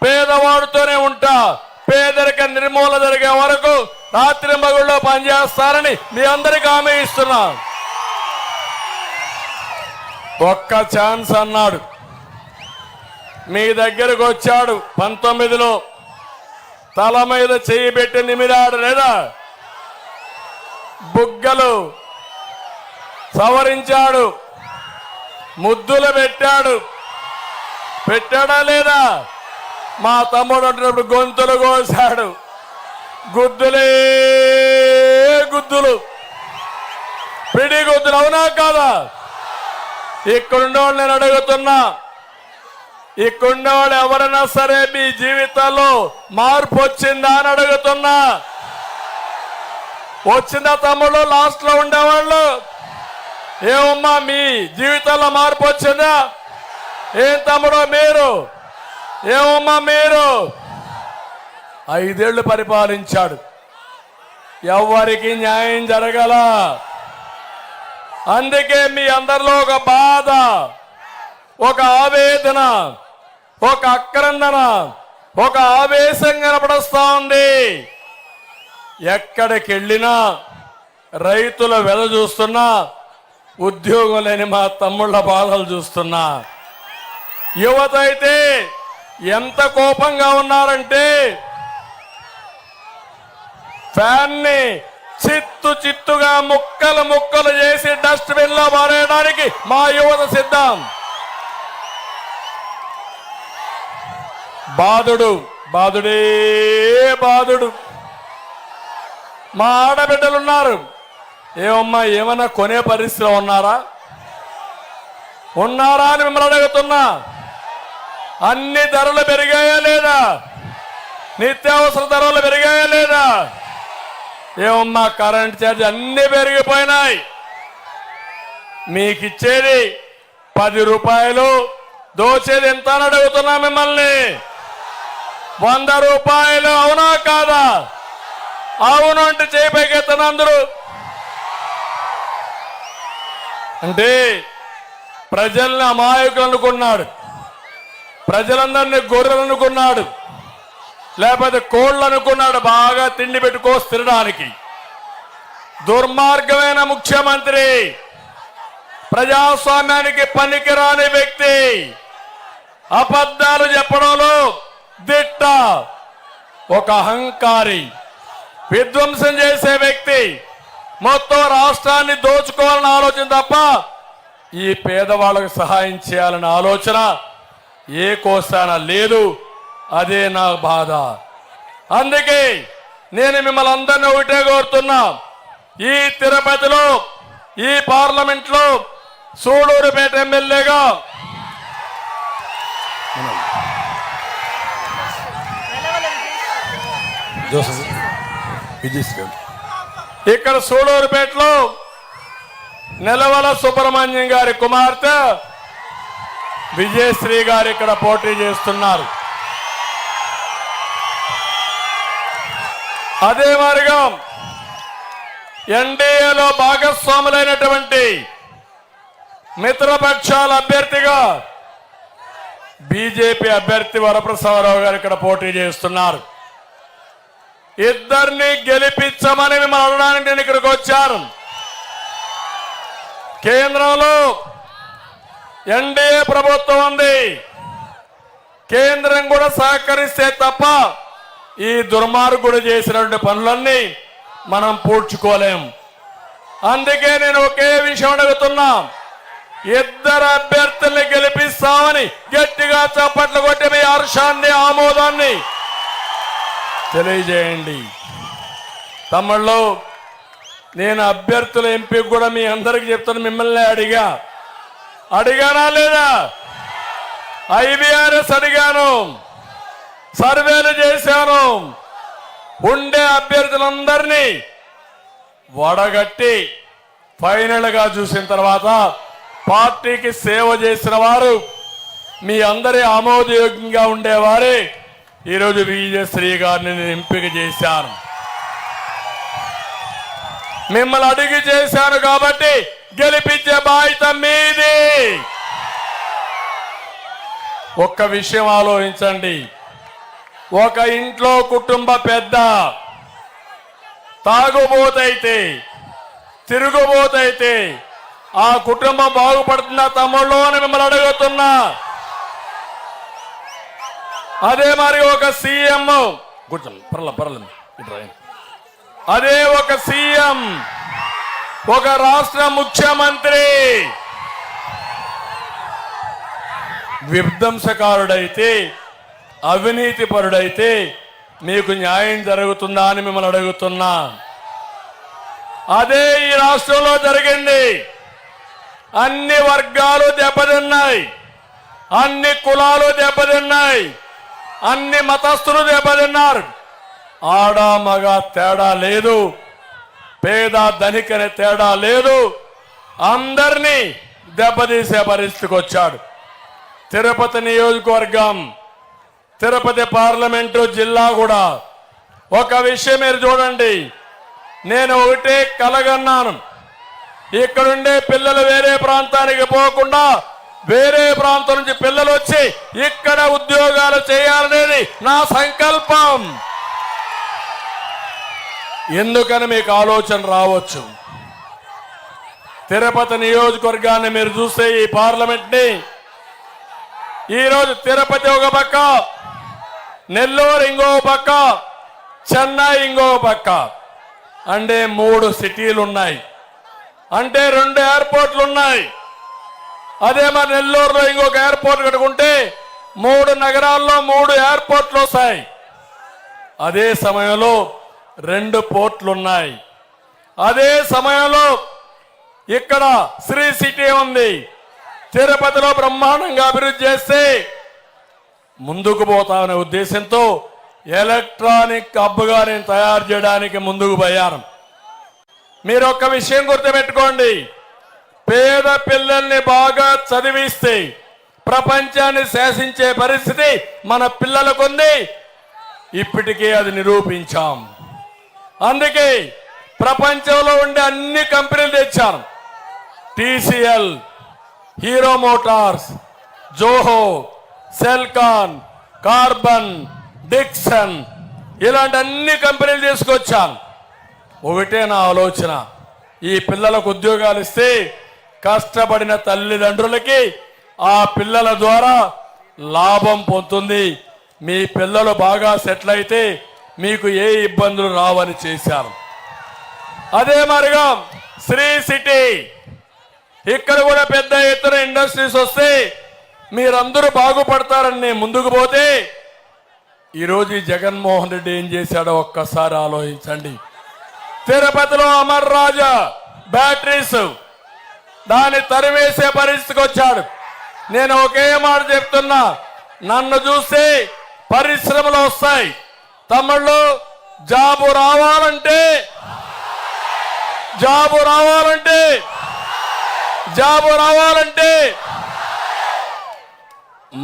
పేదవాడితోనే ఉంటా, పేదరిక నిర్మూలన జరిగే వరకు రాత్రి మగుళ్ళో పనిచేస్తారని మీ అందరికీ హామీ ఇస్తున్నా. ఒక్క ఛాన్స్ అన్నాడు, మీ దగ్గరకు వచ్చాడు 19లో తల మీద చెయ్యి పెట్టి నిమిరాడు లేదా, బుగ్గలు సవరించాడు, ముద్దులు పెట్టాడా లేదా? మా తమ్ముడు అంటున్నప్పుడు గొంతులు కోసాడు, గుద్దులే గుద్దులు, పిడి గుద్దులు, అవునా కాదా? ఇక్కడుండేవాళ్ళు నేను అడుగుతున్నా, ఇక్కడుండేవాళ్ళు ఎవరైనా సరే మీ జీవితాల్లో మార్పు వచ్చిందా అని అడుగుతున్నా. వచ్చిందా తమ్ముడు? లాస్ట్ లో ఉండేవాళ్ళు ఏమమ్మా మీ జీవితాల్లో మార్పు వచ్చిందా? ఏం తమ్ముడు మీరు? ఏమమ్మా మీరు? 5 ఏళ్లు పరిపాలించాడు, ఎవరికి న్యాయం జరగల. అందుకే మీ అందరిలో ఒక బాధ, ఒక ఆవేదన, ఒక ఆక్రందన, ఒక ఆవేశం కనపడుస్తా ఉంది. ఎక్కడికి వెళ్ళినా రైతుల వెల చూస్తున్నా, ఉద్యోగం లేని మా తమ్ముళ్ళ బాధలు చూస్తున్నా. యువత అయితే ఎంత కోపంగా ఉన్నారంటే ఫ్యాన్ ని చిత్తుగా ముక్కలు చేసి డస్ట్బిన్ లో మారేయడానికి మా యువత సిద్ధం. బాధుడే బాధుడు. మా ఆడబిడ్డలున్నారు, ఏమమ్మా ఏమన్నా కొనే పరిస్థితిలో ఉన్నారా అని మిమ్మల్ని అడుగుతున్నా. అన్ని ధరలు పెరిగాయా లేదా? నిత్యావసర ధరలు పెరిగాయా లేదా? ఏమమ్మా కరెంట్ ఛార్జ్ అన్ని పెరిగిపోయినాయి. మీకు ఇచ్చేది 10 రూపాయలు, దోచేది ఎంత అని అడుగుతున్నా మిమ్మల్ని. 100 రూపాయలు, అవునా కాదా? అవును అంటే చేపైకెత్తన అందరూ. అంటే ప్రజల్ని అమాయకులు అనుకున్నాడు, ప్రజలందరినీ గొర్రెలు అనుకున్నాడు, లేకపోతే కోళ్ళు అనుకున్నాడు, బాగా తిండి పెట్టుకోసి తినడానికి. దుర్మార్గమైన ముఖ్యమంత్రి, ప్రజాస్వామ్యానికి పనికిరాని వ్యక్తి, అబద్ధాలు చెప్పడంలో దిట్ట, ఒక అహంకారి, విధ్వంసం చేసే వ్యక్తి, మొత్తం రాష్ట్రాన్ని దోచుకోవాలని ఆలోచన తప్ప ఈ పేదవాళ్ళకు సహాయం చేయాలన్న ఆలోచన ఏ కోసాన లేదు. అదే నా బాధ. అందుకే నేను మిమ్మల్ని అందరినీ ఒకటే కోరుతున్నా, ఈ తిరుపతిలో ఈ పార్లమెంట్లో సూళూరుపేట ఎమ్మెల్యేగా ఇక్కడ సూళూరుపేటలో నెలవల సుబ్రహ్మణ్యం గారి కుమార్తె విజయశ్రీ గారు ఇక్కడ పోటీ చేస్తున్నారు. అదే మాదిరిగా ఎన్డీఏలో భాగస్వాములైనటువంటి మిత్రపక్షాల అభ్యర్థిగా బీజేపీ అభ్యర్థి వరప్రసాదరావు గారు ఇక్కడ పోటీ చేస్తున్నారు. ఇద్దరిని గెలిపించమని మిమ్మల్ని అడగడానికి నేను ఇక్కడికి వచ్చాను. కేంద్రంలో ఎన్డీఏ ప్రభుత్వం ఉంది, కేంద్రం కూడా సహకరిస్తే తప్ప ఈ దుర్మార్గుడు చేసినటువంటి పనులన్నీ మనం పూడ్చుకోలేం. అందుకే నేను ఒకే విషయం అడుగుతున్నా, ఇద్దరు అభ్యర్థుల్ని గెలిపిస్తామని గట్టిగా చప్పట్లు కొట్టి మీ హర్షాన్ని ఆమోదాన్ని తెలియజేయండి. తమ్ముళ్ళు, నేను అభ్యర్థుల ఎంపిక కూడా మీ అందరికి చెప్తాను. మిమ్మల్ని అడిగానా లేదా? ఐవీఆర్ఎస్ అడిగాను, సర్వేలు చేశాను. ఉండే అభ్యర్థులందరినీ వడగట్టి ఫైనల్ గా చూసిన తర్వాత పార్టీకి సేవ చేసిన వారు, మీ అందరి ఆమోదయోగ్యంగా ఉండేవారే ఈరోజు విజయశ్రీ గారిని నేను ఎంపిక చేశాను. మిమ్మల్ని అడిగి చేశాను కాబట్టి గెలిపించే బాధ్యత మీది. ఒక్క విషయం ఆలోచించండి, ఒక ఇంట్లో కుటుంబ పెద్ద తాగుబోతైతే తిరుగుబోతైతే ఆ కుటుంబం బాగుపడుతుందా తమ్ముళ్ళు అని మిమ్మల్ని అడుగుతున్నా. అదే మరి ఒక సీఎం అదే ఒక సీఎం ఒక రాష్ట్ర ముఖ్యమంత్రి విధ్వంసకారుడైతే అవినీతి పరుడైతే మీకు న్యాయం జరుగుతుందా అని మిమ్మల్ని అడుగుతున్నా. అదే ఈ రాష్ట్రంలో జరిగింది. అన్ని వర్గాలు దెబ్బతిన్నాయి, అన్ని కులాలు దెబ్బతిన్నాయి, అన్ని మతస్థులు దెబ్బతిన్నారు. ఆడ మగ తేడా లేదు, పేద ధనికనే తేడా లేదు, అందరినీ దెబ్బతీసే పరిస్థితికి వచ్చాడు. తిరుపతి నియోజకవర్గం, తిరుపతి పార్లమెంటు జిల్లా కూడా ఒక విషయం మీరు చూడండి. నేను ఒకటే కలగన్నాను, ఇక్కడుండే పిల్లలు వేరే ప్రాంతానికి పోకుండా వేరే ప్రాంతం నుంచి పిల్లలు వచ్చి ఇక్కడ ఉద్యోగాలు చేయాలనేది నా సంకల్పం. ఎందుకని మీకు ఆలోచన రావచ్చు. తిరుపతి నియోజకవర్గాన్ని మీరు చూస్తే ఈ పార్లమెంట్ ని ఈరోజు తిరుపతి ఒక పక్క, నెల్లూరు ఇంకో పక్క, చెన్నై ఇంకో పక్క, అంటే 3 సిటీలు ఉన్నాయి, అంటే 2 ఎయిర్పోర్ట్లు ఉన్నాయి. అదే మరి నెల్లూరులో ఇంకొక ఎయిర్పోర్ట్ కట్టుకుంటే 3 నగరాల్లో 3 ఎయిర్పోర్ట్లు వస్తాయి. అదే సమయంలో 2 పోర్ట్లు ఉన్నాయి. అదే సమయంలో ఇక్కడ శ్రీ సిటీ ఉంది. తిరుపతిలో బ్రహ్మాండంగా అభివృద్ధి చేస్తే ముందుకు పోతామనే ఉద్దేశంతో ఎలక్ట్రానిక్ హబ్గా నేను తయారు చేయడానికి ముందుకు పోయాను. మీరు ఒక్క విషయం గుర్తుపెట్టుకోండి, పేద పిల్లల్ని బాగా చదివిస్తే ప్రపంచాన్ని శాసించే పరిస్థితి మన పిల్లలకుంది. ఇప్పటికే అది నిరూపించాం. అందుకే ప్రపంచంలో ఉండే అన్ని కంపెనీలు తెచ్చాను. TCL, hero Motors, Zoho, Celkon, carbon, Dixon, ఇలాంటి అన్ని కంపెనీలు తీసుకొచ్చాను. ఒకటే నా ఆలోచన, ఈ పిల్లలకు ఉద్యోగాలు ఇస్తే కష్టపడిన తల్లిదండ్రులకి ఆ పిల్లల ద్వారా లాభం పొందుతుంది. మీ పిల్లలు బాగా సెటిల్ అయితే మీకు ఏ ఇబ్బందులు రావని చేశారు. అదే మరిగా శ్రీ సిటీ, ఇక్కడ కూడా పెద్ద ఎత్తున ఇండస్ట్రీస్ వస్తే మీరందరూ బాగుపడతారని నేను ముందుకు పోతే ఈరోజు జగన్మోహన్ రెడ్డి ఏం చేశాడో ఒక్కసారి ఆలోచించండి. తిరుపతిలో అమర్ రాజా బ్యాటరీస్ దాన్ని తరివేసే పరిస్థితికి వచ్చాడు. నేను ఒకే మాట చెప్తున్నా, నన్ను చూస్తే పరిశ్రమలు వస్తాయి. తమ్ముళ్ళు, జాబు రావాలంటే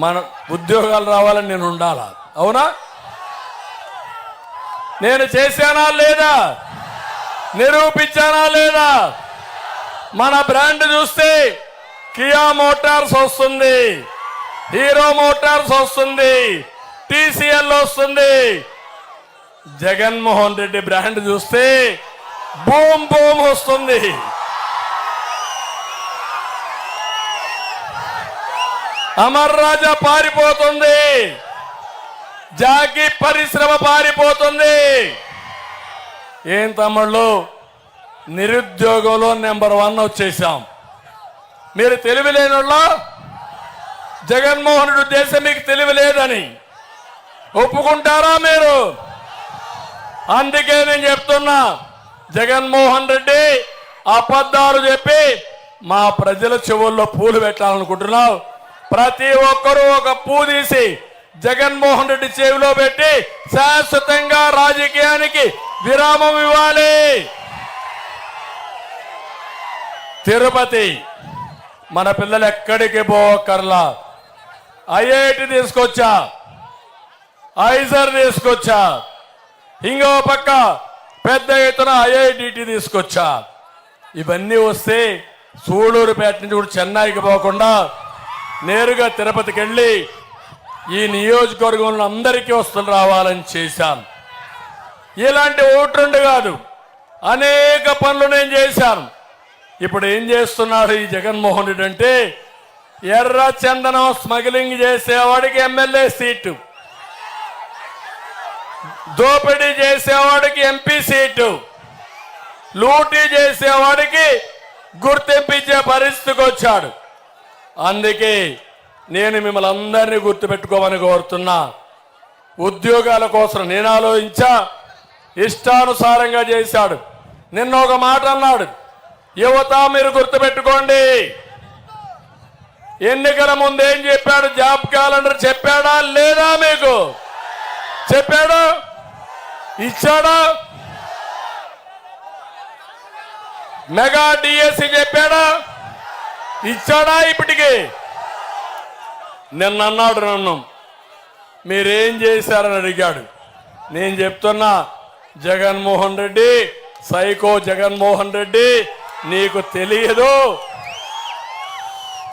మన ఉద్యోగాలు రావాలని నేను ఉండాలా? అవునా? నేను చేశానా లేదా? నిరూపించానా లేదా? మన బ్రాండ్ చూస్తే కియా మోటార్స్ వస్తుంది, హీరో మోటార్స్ వస్తుంది, TCL వస్తుంది. జగన్మోహన్ రెడ్డి బ్రాండ్ చూస్తే బూమ్ బూమ్ వస్తుంది. అమర్ రాజా పారిపోతుంది, జాకీ పరిశ్రమ పారిపోతుంది. ఏం తమ్ముళ్ళు, నిరుద్యోగంలో నెంబర్ 1 వచ్చేసాం. మీరు తెలివి లేనోళ్ళ, జగన్మోహన్ రెడ్డి ఉద్దేశం మీకు తెలివి లేదని ఒప్పుకుంటారా మీరు? అందుకే నేను చెప్తున్నా, జగన్మోహన్ రెడ్డి అబద్ధాలు చెప్పి మా ప్రజల చెవుల్లో పూలు పెట్టాలనుకుంటున్నావు. ప్రతి ఒక్కరూ ఒక పూ తీసి జగన్మోహన్ రెడ్డి చెవిలో పెట్టి శాశ్వతంగా రాజకీయానికి విరామం ఇవ్వాలి. తిరుపతి మన పిల్లలు ఎక్కడికి పోకర్లా. IIT తీసుకొచ్చా, ఐజర్ తీసుకొచ్చా, ఇంకో పక్క పెద్ద ఎత్తున IITT తీసుకొచ్చా. ఇవన్నీ వస్తే సూళూరుపేట నుంచి కూడా చెన్నైకి పోకుండా నేరుగా తిరుపతికి వెళ్ళి ఈ నియోజకవర్గంలో అందరికీ వస్తువులు రావాలని చేశాను. ఇలాంటి ఒకటి రెండు కాదు, అనేక పనులు నేను చేశాను. ఇప్పుడు ఏం చేస్తున్నాడు ఈ జగన్మోహన్ రెడ్డి అంటే, ఎర్ర చందనం స్మగ్లింగ్ చేసేవాడికి ఎమ్మెల్యే సీటు, దోపిడీ చేసేవాడికి ఎంపీ సీటు, లూటీ చేసేవాడికి గుర్తింపించే పరిస్థితికి వచ్చాడు. అందుకే నేను మిమ్మల్ని అందరినీ గుర్తుపెట్టుకోమని కోరుతున్నా. ఉద్యోగాల కోసం నేను ఆలోచించా, ఇష్టానుసారంగా చేశాడు. నిన్న ఒక మాట అన్నాడు, యువత మీరు గుర్తుపెట్టుకోండి. ఎన్నికల ముందు ఏం చెప్పాడు? జాబ్ క్యాలెండర్ చెప్పాడా లేదా? మీకు చెప్పాడా? ఇచ్చాడా? మెగా డిఎస్సి చెప్పాడా? ఇచ్చాడా? ఇప్పటికి నిన్న అన్నాడు, నన్ను మీరేం చేశారని అడిగాడు. నేను చెప్తున్నా, జగన్మోహన్ రెడ్డి, సైకో జగన్మోహన్ రెడ్డి, నీకు తెలియదు.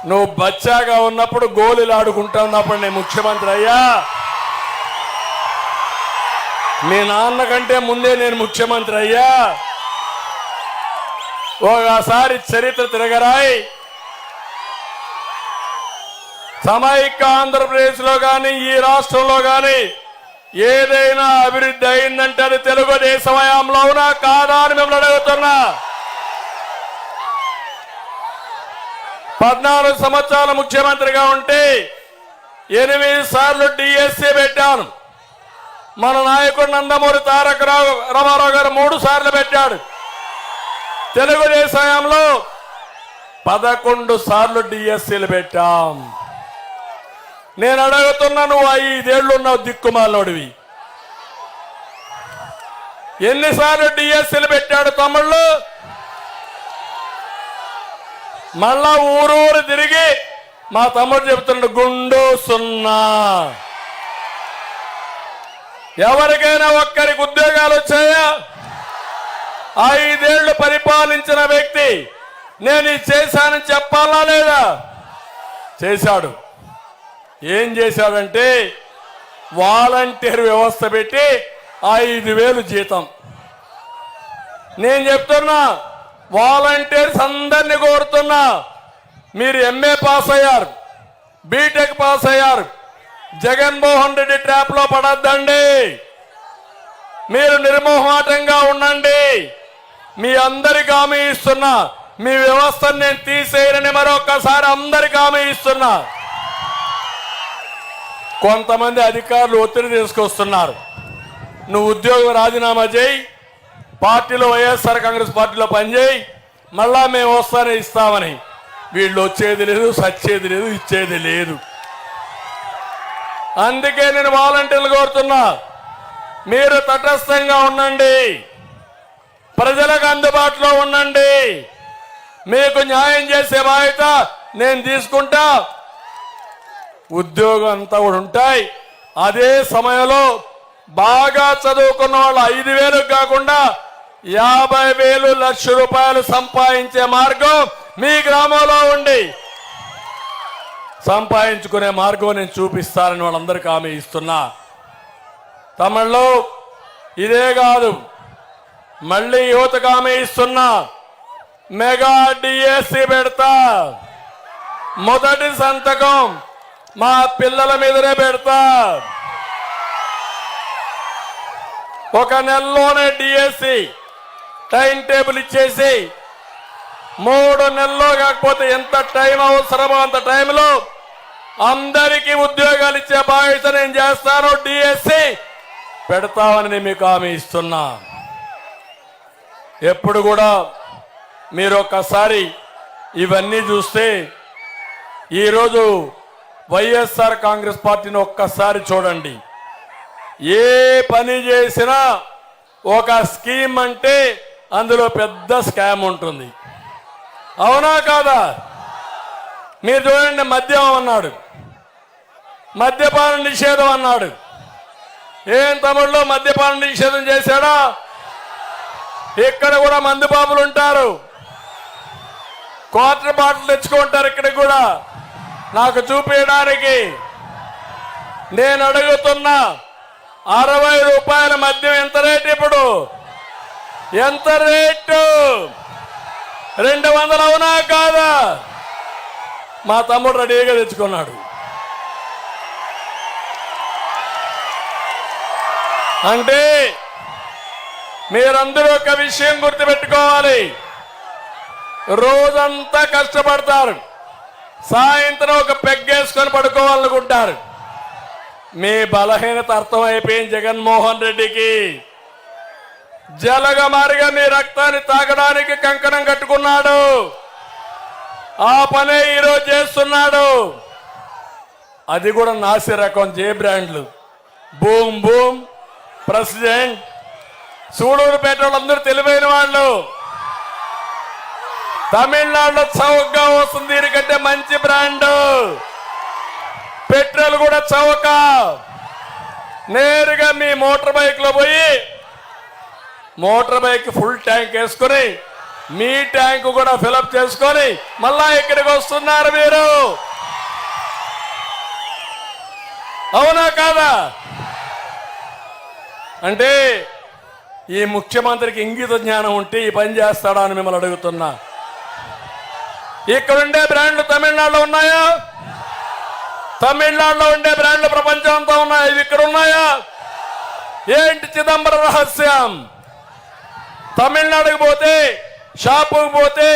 నువ్వు బచ్చాగా ఉన్నప్పుడు గోళీలు ఆడుకుంటా ఉన్నప్పుడు నేను ముఖ్యమంత్రి అయ్యా. మీ నాన్న కంటే ముందే నేను ముఖ్యమంత్రి అయ్యా. ఒకసారి చరిత్ర తిరగరాయి. సమైక్య ఆంధ్రప్రదేశ్లో కానీ ఈ రాష్ట్రంలో కానీ ఏదైనా అభివృద్ధి అయిందంటే అది తెలుగుదేశం హయాంలో అవునా కాదా అని మిమ్మల్ని అడుగుతున్నా. 14 సంవత్సరాల ముఖ్యమంత్రిగా ఉంటే 8 సార్లు డిఎస్సి పెట్టాను. మన నాయకుడు నందమూరి తారక రామారావు గారు 3 సార్లు పెట్టాడు. తెలుగుదేశం హయాంలో 11 సార్లు డిఎస్సీలు పెట్టాం. నేను అడుగుతున్నా, నువ్వు 5 ఏళ్ళు ఉన్నావు దిక్కుమాలోడివి, ఎన్నిసార్లు డిఎస్సీలు పెట్టాడు తమ్ముళ్ళు? మళ్ళా ఊరూరు తిరిగి మా తమ్ముడు చెబుతున్నాడు, గుండు 0. ఎవరికైనా ఒక్కరికి ఉద్యోగాలు వచ్చాయా? 5 ఏళ్లు పరిపాలించిన వ్యక్తి నేను ఇది చేశానని చెప్పాలా లేదా? చేశాడు. ఏం చేశాడంటే వాలంటీర్ వ్యవస్థ పెట్టి 5,000 జీతం. నేను చెప్తున్నా, వాలంటీర్స్ అందరినీ కోరుతున్నా, మీరు ఎంఏ పాస్ అయ్యారు, బీటెక్ పాస్ అయ్యారు, జగన్మోహన్ రెడ్డి ట్రాప్ లో పడద్దండి. మీరు నిర్మోహమాటంగా ఉండండి. మీ అందరికి హామీ ఇస్తున్నా, మీ వ్యవస్థను నేను తీసేయనని మరొకసారి అందరికి హామీ ఇస్తున్నా. కొంతమంది అధికారులు ఒత్తిడి తీసుకొస్తున్నారు, నువ్వు ఉద్యోగం రాజీనామా చేయి, పార్టీలో వైఎస్ఆర్ కాంగ్రెస్ పార్టీలో పనిచేయి, మళ్ళా మేము వస్తానే ఇస్తామని. వీళ్ళు వచ్చేది లేదు, సచ్చేది లేదు, ఇచ్చేది లేదు. అందుకే నేను వాలంటీర్లు కోరుతున్నా, మీరు తటస్థంగా ఉండండి, ప్రజలకు అందుబాటులో ఉండండి. మీకు న్యాయం చేసే బాధ్యత నేను తీసుకుంటా. ఉద్యోగం అంతా కూడా ఉంటాయి. అదే సమయంలో బాగా చదువుకున్న వాళ్ళు 5,000 కాకుండా 50,000 లక్ష రూపాయలు సంపాదించే మార్గం మీ గ్రామంలో ఉండి సంపాదించుకునే మార్గం నేను చూపిస్తానని వాళ్ళందరికీ హామీ ఇస్తున్నా. తమిళలో ఇదే కాదు, మళ్ళీ యువతకు హామీ ఇస్తున్నా, మెగా డిఎస్సి పెడతా. మొదటి సంతకం మా పిల్లల మీదనే పెడతా. 1 నెలలోనే డిఎస్సి టైం టేబుల్ ఇచ్చేసి 3 నెలల్లో కాకపోతే ఎంత టైం అవసరమో అంత టైంలో అందరికీ ఉద్యోగాలు ఇచ్చే బాధ్యత నేను చేస్తాను. డిఎస్సి పెడతామని మీకు హామీ ఇస్తున్నా. ఎప్పుడు కూడా మీరు ఒక్కసారి ఇవన్నీ చూస్తే, ఈరోజు వైఎస్ఆర్ కాంగ్రెస్ పార్టీని ఒక్కసారి చూడండి. ఏ పని చేసినా ఒక స్కీమ్ అంటే అందులో పెద్ద స్కామ్ ఉంటుంది. అవునా కాదా? మీరు చూడండి, మద్యం అన్నాడు, మద్యపాన నిషేధం అన్నాడు. ఏం తమిళలో మద్యపాన నిషేధం చేశాడా? ఇక్కడ కూడా మందు బాబులు ఉంటారు, క్వార్టర్ బాటిల్ తెచ్చుకుంటారు. ఇక్కడ కూడా నాకు చూపించడానికి నేను అడుగుతున్నా 60 రూపాయల మద్యం ఎంత రేటు ఇప్పుడు? ఎంత రేటు? 200 అవునా కాదా? మా తమ్ముడు రెడీగా తెచ్చుకున్నాడు. అంటే మీరందరూ ఒక విషయం గుర్తుపెట్టుకోవాలి. రోజంతా కష్టపడతారు, సాయంత్రం ఒక పెగ్గేసుకొని పడుకోవాలనుకుంటారు. మీ బలహీనత అర్థమైపోయింది జగన్మోహన్ రెడ్డికి. జలగమారిగా మీ రక్తాన్ని తాగడానికి కంకణం కట్టుకున్నాడు. ఆ పనే ఈరోజు చేస్తున్నాడు. అది కూడా నాసి రకం జే బ్రాండ్లు. బూమ్ బూమ్, ప్రెసిడెంట్, సూడూరుపేట వాళ్ళందరూ తెలివైన వాళ్ళు. తమిళనాడులో చౌకగా వస్తుంది దీనికంటే మంచి బ్రాండ్. పెట్రోల్ కూడా చౌక. నేరుగా మీ మోటార్ బైక్ లో పోయి మోటార్ బైక్ ఫుల్ ట్యాంక్ వేసుకుని మీ ట్యాంక్ కూడా ఫిలప్ చేసుకొని మళ్ళా ఇక్కడికి వస్తున్నారు మీరు. అవునా కాదా? అంటే ఈ ముఖ్యమంత్రికి ఇంగిత జ్ఞానం ఉంటే ఈ పని చేస్తాడా అని మిమ్మల్ని అడుగుతున్నా. ఇక్కడుండే బ్రాండ్లు తమిళనాడులో ఉన్నాయా? తమిళనాడులో ఉండే బ్రాండ్లు ప్రపంచం అంతా ఉన్నాయా? ఇవి ఇక్కడ ఉన్నాయా? ఏంటి చిదంబరం రహస్యం? తమిళనాడుకు పోతే షాపుకు పోతే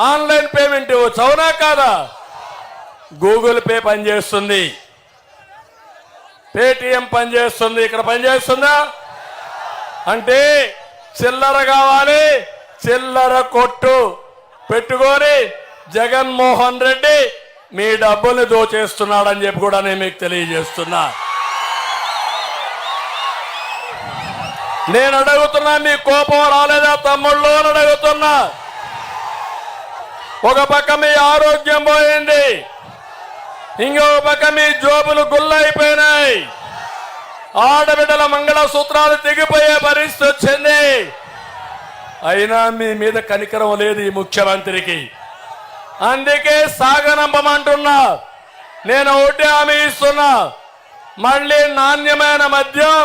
ఆన్లైన్ పేమెంట్ ఇవ్వచ్చు. అవునా కాదా? గూగుల్ పే పనిచేస్తుంది, పేటిఎం పనిచేస్తుంది. ఇక్కడ పనిచేస్తుందా? అంటే చిల్లర కావాలి, చిల్లర కొట్టు పెట్టుకొని జగన్మోహన్ రెడ్డి మీ డబ్బుల్ని దోచేస్తున్నాడని చెప్పి కూడా నేను మీకు తెలియజేస్తున్నా. నేను అడుగుతున్నా, మీ కోపం రాలేదా తమ్ముళ్ళు అని అడుగుతున్నా. ఒక పక్క మీ ఆరోగ్యం పోయింది, ఇంకో పక్క మీ జోబులు గుల్లైపోయినాయి, ఆడబిడ్డల మంగళసూత్రాలు తెగిపోయే పరిస్థితి వచ్చింది. అయినా మీ మీద కనికరం లేదు ఈ ముఖ్యమంత్రికి. అందుకే సాగనంపమంటున్నా. నేను ఒకటి హామీ ఇస్తున్నా, మళ్ళీ నాణ్యమైన మద్యం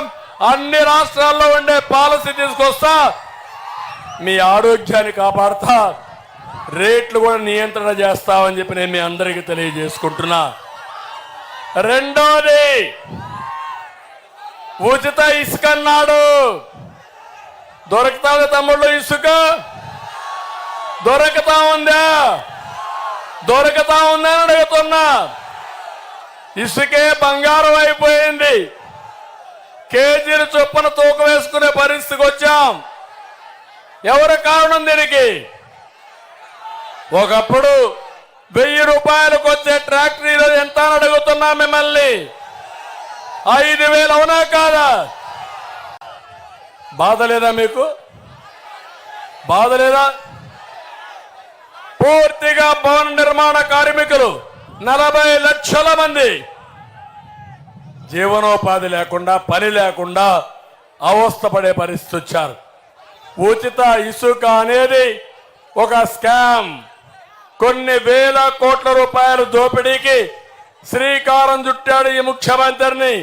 అన్ని రాష్ట్రాల్లో ఉండే పాలసీ తీసుకొస్తా, మీ ఆరోగ్యాన్ని కాపాడుతా, రేట్లు కూడా నియంత్రణ చేస్తామని చెప్పి నేను మీ అందరికీ తెలియజేసుకుంటున్నా. రెండోది, ఉచిత ఇసుక అన్నాడు. దొరుకుతాది తమ్ముళ్ళు ఇసుక? దొరుకుతా ఉందా? దొరుకుతా ఉందని అడుగుతున్నా. ఇసుకే బంగారం అయిపోయింది. కేజీలు చొప్పున తూకం వేసుకునే పరిస్థితికి వచ్చాం. ఎవరు కారణం దీనికి? ఒకప్పుడు 1000 రూపాయలకు వచ్చే ట్రాక్టర్ ఈరోజు ఎంత అని అడుగుతున్నా మిమ్మల్ని. 5000 అవునా కాదా? బాధ లేదా మీకు? బాధ లేదా? పూర్తిగా భవన నిర్మాణ కార్మికులు 40 లక్షల మంది జీవనోపాధి లేకుండా, పని లేకుండా అవస్థపడే పరిస్థితి వచ్చారు. ఉచిత ఇసుక అనేది ఒక స్కామ్. కొన్ని వేల కోట్ల రూపాయల దోపిడీకి శ్రీకారం చుట్టాడు ఈ ముఖ్యమంత్రిని.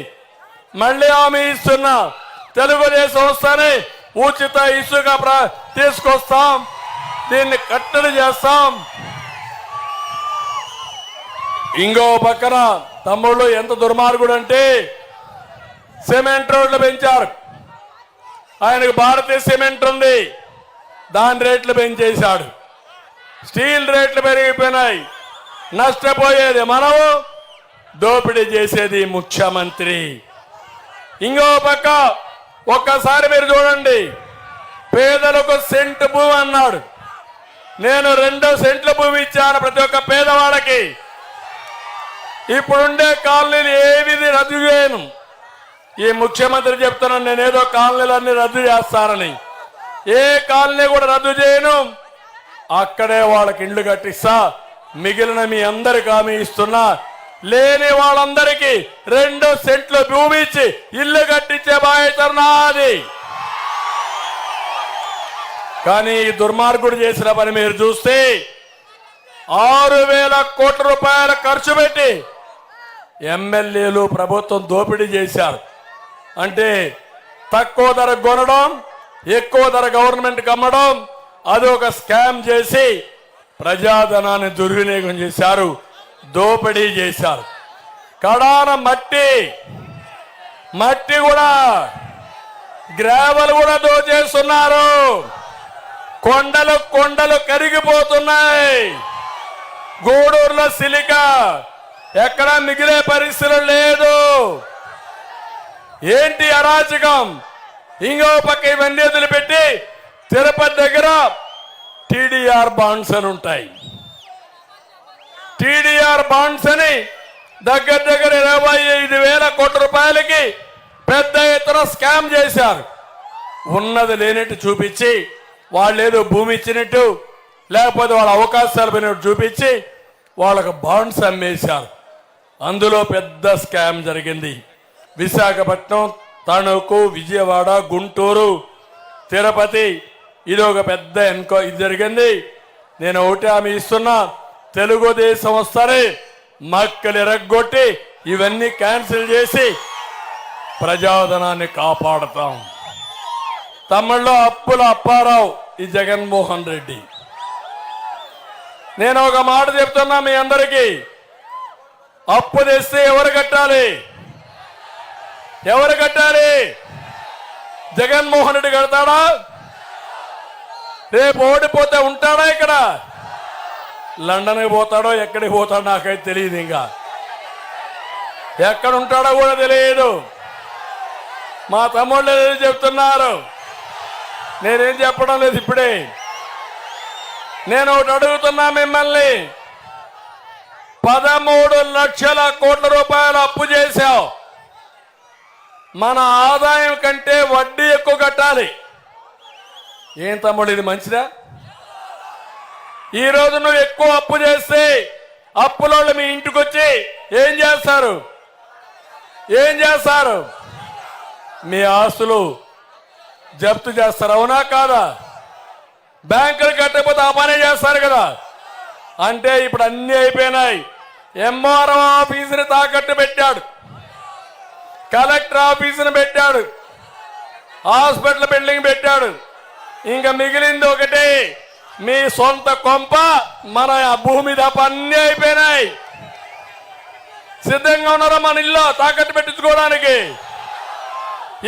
మళ్ళీ హామీ ఇస్తున్నా, తెలుగుదేశం వస్తానే ఉచిత ఇసుక తీసుకొస్తాం, దీన్ని కట్టడి చేస్తాం. ఇంకో పక్కన తమ్ముళ్ళు ఎంత దుర్మార్గుడు అంటే, సిమెంట్ రోడ్లు పెంచారు. ఆయనకు భారతీయ సిమెంట్ ఉంది, దాని రేట్లు పెంచేశాడు. స్టీల్ రేట్లు పెరిగిపోయినాయి. నష్టపోయేది మనము, దోపిడీ చేసేది ముఖ్యమంత్రి. ఇంకో పక్క ఒక్కసారి మీరు చూడండి, పేదలకు సెంటు భూమి అన్నాడు. నేను 2 సెంట్ల భూమి ఇచ్చాను ప్రతి ఒక్క పేదవాళ్ళకి. ఇప్పుడుండే కాలనీలు ఏవి రద్దు చేయను. ఈ ముఖ్యమంత్రి చెప్తున్నాను, నేనేదో కాలనీలన్నీ రద్దు చేస్తానని. ఏ కాలనీ కూడా రద్దు చేయను. అక్కడే వాళ్ళకి ఇళ్లు కట్టిస్తా. మిగిలిన మీ అందరికి హామీ ఇస్తున్నా, లేని వాళ్ళందరికీ 2 సెంట్ల భూమి ఇచ్చి ఇల్లు కట్టించే బాధ్యత నాది. కానీ ఈ దుర్మార్గుడు చేసిన పని మీరు చూస్తే 6000 కోట్ల రూపాయలు ఖర్చు పెట్టి ఎమ్మెల్యేలు ప్రభుత్వం దోపిడీ చేశారు. అంటే తక్కువ ధర కొనడం, ఎక్కువ ధర గవర్నమెంట్కి అమ్మడం, అది ఒక స్కామ్ చేసి ప్రజాధనాన్ని దుర్వినియోగం చేశారు, దోపిడీ చేశారు. కడాన మట్టి కూడా గ్రావెల్ కూడా దోచేస్తున్నారు. కొండలు కరిగిపోతున్నాయి. గూడూరులో సిలికా ఎక్కడా మిగిలే పరిస్థితులు లేదు. ఏంటి అరాచకం? ఇంకో పక్క ఇవన్నీ వదిలిపెట్టి తిరుపతి దగ్గర టీడీఆర్ బాండ్స్ అని ఉంటాయి. టీడీఆర్ బాండ్స్ అని దగ్గర 25,000 కోట్ల రూపాయలకి పెద్ద ఎత్తున స్కామ్ చేశారు. ఉన్నది లేనట్టు చూపించి వాళ్ళు ఏదో భూమి ఇచ్చినట్టు, లేకపోతే వాళ్ళ అవకాశాలు పోయినట్టు చూపించి వాళ్ళకు బాండ్స్ అమ్మేశారు. అందులో పెద్ద స్కామ్ జరిగింది. విశాఖపట్నం, తణుకు, విజయవాడ, గుంటూరు, తిరుపతి, ఇది ఒక పెద్ద ఇది జరిగింది. నేను ఒకటి హామీ ఇస్తున్నా, తెలుగుదేశం వస్తారే మక్కలు ఎరగొట్టి ఇవన్నీ క్యాన్సిల్ చేసి ప్రజాధనాన్ని కాపాడతాం. తమిళలో అప్పుల అప్పారావు, ఈ జగన్మోహన్ రెడ్డి. నేను ఒక మాట చెప్తున్నా మీ అందరికీ, అప్పు తెస్తే ఎవరు కట్టాలి? జగన్మోహన్ రెడ్డి కడతాడా? రేపు ఓడిపోతే ఉంటాడా? ఇక్కడ లండన్కి పోతాడో ఎక్కడికి పోతాడో నాకైతే తెలియదు. ఇంకా ఎక్కడ ఉంటాడో కూడా తెలియదు. మా తమ్ముళ్ళు ఏదో చెప్తున్నారు, నేనేం చెప్పడం లేదు. ఇప్పుడే నేను ఒకటి అడుగుతున్నా మిమ్మల్ని, 13 లక్షల కోట్ల రూపాయలు అప్పు చేశావు. మన ఆదాయం కంటే వడ్డీ ఎక్కువ కట్టాలి. ఏం తమ్ముడు ఇది మంచిదా? ఈరోజు నువ్వు ఎక్కువ అప్పు చేస్తే అప్పులోళ్ళు మీ ఇంటికి వచ్చి ఏం చేస్తారు? మీ ఆస్తులు జప్తు చేస్తారు. అవునా కాదా? బ్యాంకులు కట్టకపోతే ఆ పనే చేస్తారు కదా. అంటే ఇప్పుడు అన్ని అయిపోయినాయి. ఎంఆర్ఓ ఆఫీసుని తాకట్టు పెట్టాడు, కలెక్టర్ ఆఫీసుని పెట్టాడు, హాస్పిటల్ బిల్డింగ్ పెట్టాడు. ఇంకా మిగిలింది ఒకటి, మీ సొంత కొంప, మన భూమి తప్ప అన్ని అయిపోయినాయి. సిద్ధంగా ఉన్నారా మన ఇల్లు తాకట్టు పెట్టించుకోవడానికి?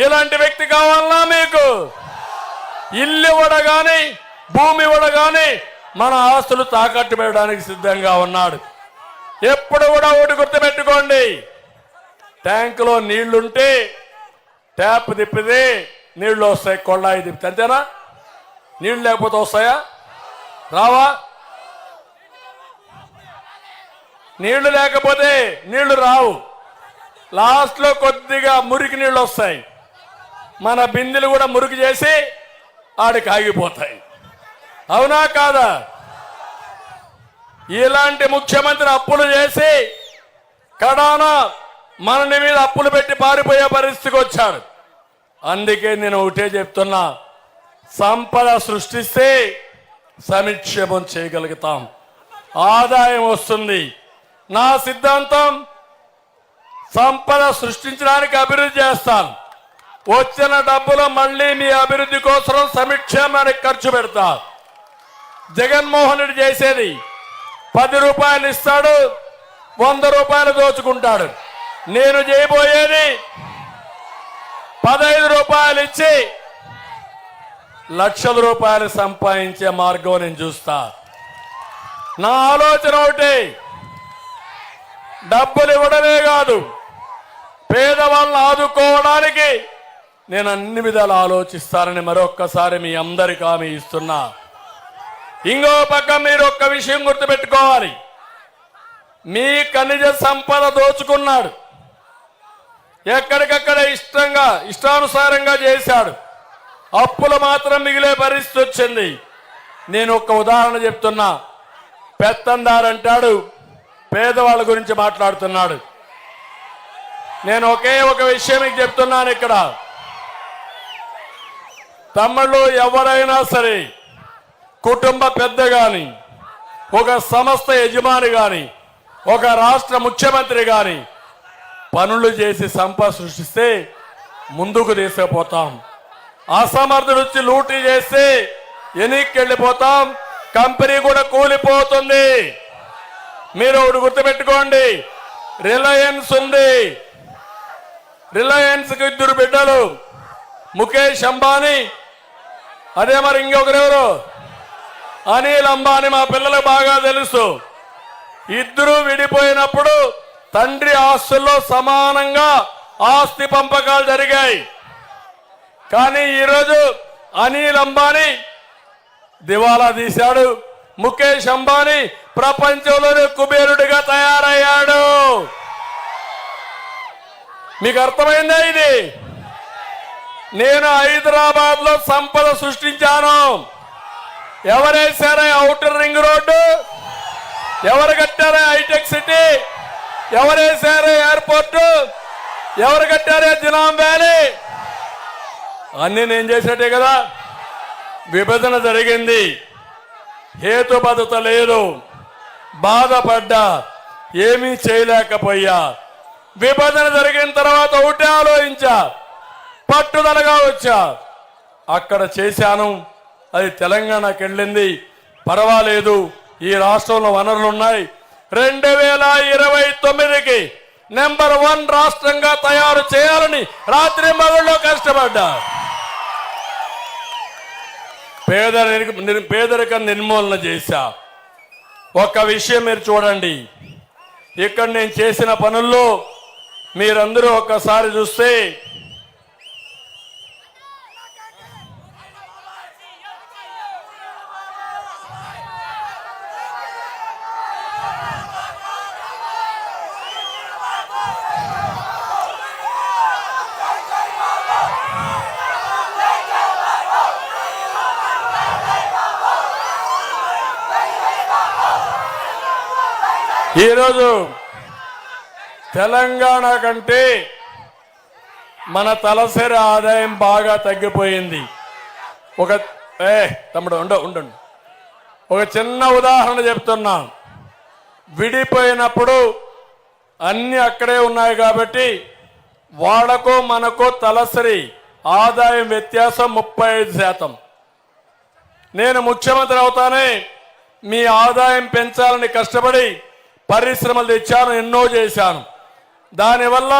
ఇలాంటి వ్యక్తి కావాలన్నా మీకు? ఇల్లు ఇవ్వడగాని, భూమి ఇవ్వడగాని మన ఆస్తులు తాకట్టు పెట్టడానికి సిద్ధంగా ఉన్నాడు. ఎప్పుడు కూడా ఒకటి గుర్తుపెట్టుకోండి, ట్యాంకులో నీళ్లుంటే ట్యాప్ తిప్పితే నీళ్లు వస్తాయి, కొళ్ళాయి తిప్పితే, అంతేనా? నీళ్లు లేకపోతే వస్తాయా? రావా? నీళ్లు లేకపోతే నీళ్లు రావు. లాస్ట్లో కొద్దిగా మురికి నీళ్ళు వస్తాయి. మన బిందెలు కూడా మురికి చేసి ఆడికి ఆగిపోతాయి. అవునా కాదా? ఇలాంటి ముఖ్యమంత్రి అప్పులు చేసి కడాన మనని మీద అప్పులు పెట్టి పారిపోయే పరిస్థితికి వచ్చాడు. అందుకే నేను ఒకటే చెప్తున్నా, సంపద సృష్టిస్తే సంక్షేమం చేయగలుగుతాం, ఆదాయం వస్తుంది. నా సిద్ధాంతం, సంపద సృష్టించడానికి అభివృద్ధి చేస్తాను. వచ్చిన డబ్బులు మళ్ళీ మీ అభివృద్ధి కోసం సంక్షేమానికి ఖర్చు పెడతా. జగన్మోహన్ రెడ్డి చేసేది 10 రూపాయలు ఇస్తాడు, 100 రూపాయలు దోచుకుంటాడు. నేను చేయబోయేది 15 రూపాయలు ఇచ్చి లక్షల రూపాయలు సంపాదించే మార్గం నేను చూస్తా. నా ఆలోచన ఒకటి, డబ్బులు ఇవ్వడమే కాదు, పేదవాళ్ళని ఆదుకోవడానికి నేను అన్ని విధాలు ఆలోచిస్తానని మరొక్కసారి మీ అందరికీ హామీ ఇస్తున్నా. ఇంకో పక్క మీరు ఒక్క విషయం గుర్తుపెట్టుకోవాలి, మీ ఖనిజ సంపద దోచుకున్నాడు, ఎక్కడికక్కడ ఇష్టానుసారంగా చేశాడు, అప్పులు మాత్రం మిగిలే పరిస్థితి వచ్చింది. నేను ఒక ఉదాహరణ చెప్తున్నా, పెత్తందారు అంటాడు, పేదవాళ్ళ గురించి మాట్లాడుతున్నాడు. నేను ఒకే ఒక విషయం మీకు చెప్తున్నాను, ఇక్కడ తమ్ముళ్ళు ఎవరైనా సరే, కుటుంబ పెద్ద గాని, ఒక సంస్థ యజమాని గాని, ఒక రాష్ట్ర ముఖ్యమంత్రి గాని పనులు చేసి సంపద సృష్టిస్తే ముందుకు తీసుకుపోతాం. అసమర్థుడు వచ్చి లూటీ చేస్తే వెనక్కి వెళ్ళిపోతాం. కంపెనీ కూడా కూలిపోతుంది. మీరు ఒకటి గుర్తుపెట్టుకోండి, రిలయన్స్ ఉంది. రిలయన్స్కి 2 బిడ్డలు, ముఖేష్ అంబానీ, అదే మరి ఇంకొకరెవరు, అనిల్ అంబానీ. మా పిల్లలకు బాగా తెలుసు. ఇద్దరు విడిపోయినప్పుడు తండ్రి ఆస్తుల్లో సమానంగా ఆస్తి పంపకాలు జరిగాయి. కానీ ఈరోజు అనిల్ అంబానీ దివాలా తీశాడు. ముఖేష్ అంబానీ ప్రపంచంలోనే కుబేరుడిగా తయారయ్యాడు. మీకు అర్థమైందా? ఇది నేను హైదరాబాద్ లో సంపద సృష్టించాను. ఎవరేసారా ఔటర్ రింగ్ రోడ్డు? ఎవరు కట్టారా హైటెక్ సిటీ? ఎవరేసారా ఎయిర్పోర్టు? ఎవరు కట్టారా జినాం వ్యాలీ? అన్ని నేను చేసేటే కదా. విభజన జరిగింది, హేతుబద్ధత లేదు, బాధపడ్డా, ఏమీ చేయలేకపోయా. విభజన జరిగిన తర్వాత ఒకటే ఆలోచించా, పట్టుదలగా వచ్చా. అక్కడ చేశాను, అది తెలంగాణకి వెళ్ళింది. పర్వాలేదు, ఈ రాష్ట్రంలో వనరులు ఉన్నాయి. 2029కి నెంబర్ 1 రాష్ట్రంగా తయారు చేయాలని రాత్రి మగళ్ళలో కష్టపడ్డా. పేదరిక నిర్మూలన చేశా. ఒక విషయం మీరు చూడండి, ఇక్కడ నేను చేసిన పనుల్లో మీరందరూ ఒక్కసారి చూస్తే ఈరోజు తెలంగాణ కంటే మన తలసరి ఆదాయం బాగా తగ్గిపోయింది. తమ్ముడు ఉండండి, ఒక చిన్న ఉదాహరణ చెప్తున్నా. విడిపోయినప్పుడు అన్ని అక్కడే ఉన్నాయి కాబట్టి వాళ్ళకో మనకో తలసరి ఆదాయం వ్యత్యాసం 35%. నేను ముఖ్యమంత్రి అవుతానే మీ ఆదాయం పెంచాలని కష్టపడి పరిశ్రమలు తెచ్చాను, ఎన్నో చేశాను. దానివల్ల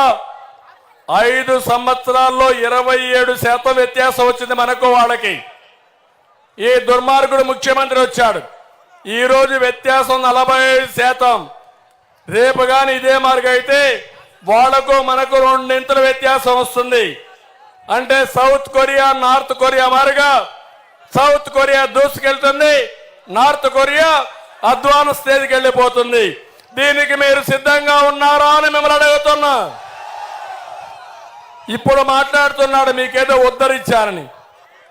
5 సంవత్సరాల్లో 27% వ్యత్యాసం వచ్చింది మనకు వాళ్ళకి. ఈ దుర్మార్గుడు ముఖ్యమంత్రి వచ్చాడు, ఈరోజు వ్యత్యాసం 45%. రేపు కానీ ఇదే మార్గం అయితే వాళ్లకు మనకు 2 ఇంతల వ్యత్యాసం వస్తుంది. అంటే సౌత్ కొరియా నార్త్ కొరియా మారుగా సౌత్ కొరియా దూసుకెళ్తుంది, నార్త్ కొరియా అధ్వాన స్థితికి వెళ్ళిపోతుంది. దీనికి మీరు సిద్ధంగా ఉన్నారా అని మిమ్మల్ని అడుగుతున్నా. ఇప్పుడు మాట్లాడుతున్నాడు మీకేదో ఉద్ధరించారని.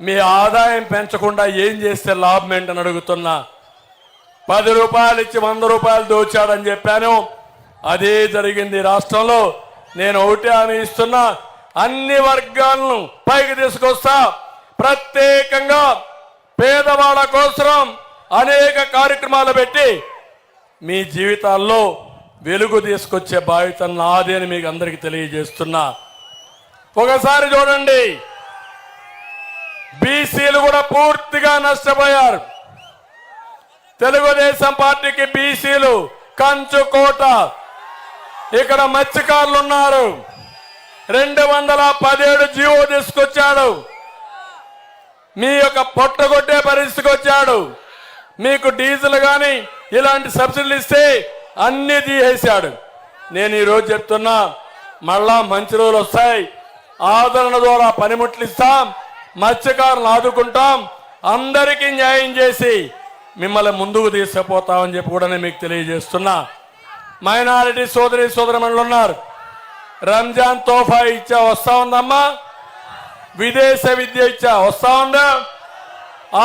మీ ఆదాయం పెంచకుండా ఏం చేస్తే లాభం ఏంటని అడుగుతున్నా. 10 రూపాయలు ఇచ్చి 100 రూపాయలు దోచాడని చెప్పాను, అదే జరిగింది రాష్ట్రంలో. నేను ఒకటే హామీ ఇస్తున్నా, అన్ని వర్గాలను పైకి తీసుకొస్తా. ప్రత్యేకంగా పేదవాళ్ళ కోసం అనేక కార్యక్రమాలు పెట్టి మీ జీవితాల్లో వెలుగు తీసుకొచ్చే బాధ్యత నాది అని మీకు అందరికీ తెలియజేస్తున్నా. ఒకసారి చూడండి, బీసీలు కూడా పూర్తిగా నష్టపోయారు. తెలుగుదేశం పార్టీకి బీసీలు కంచుకోట. ఇక్కడ మత్స్యకారులు ఉన్నారు, 217 జీవో తీసుకొచ్చాడు. మీ యొక్క పొట్టగొట్టే పరిస్థితికి వచ్చాడు. మీకు డీజిల్ కానీ ఇలాంటి సబ్సిడీలు ఇస్తే అన్ని తీసేశాడు. నేను ఈరోజు చెప్తున్నా, మళ్ళా మంచి రోజులు వస్తాయి. ఆదరణ ద్వారా పనిముట్లు ఇస్తాం, మత్స్యకారులను ఆదుకుంటాం, అందరికీ న్యాయం చేసి మిమ్మల్ని ముందుకు తీసుకుపోతామని చెప్పి కూడా నేను మీకు తెలియజేస్తున్నా. మైనారిటీ సోదరిమణులు ఉన్నారు, రంజాన్ తోఫా ఇచ్చా వస్తా ఉందమ్మా, విదేశ విద్య ఇచ్చా వస్తా ఉందా,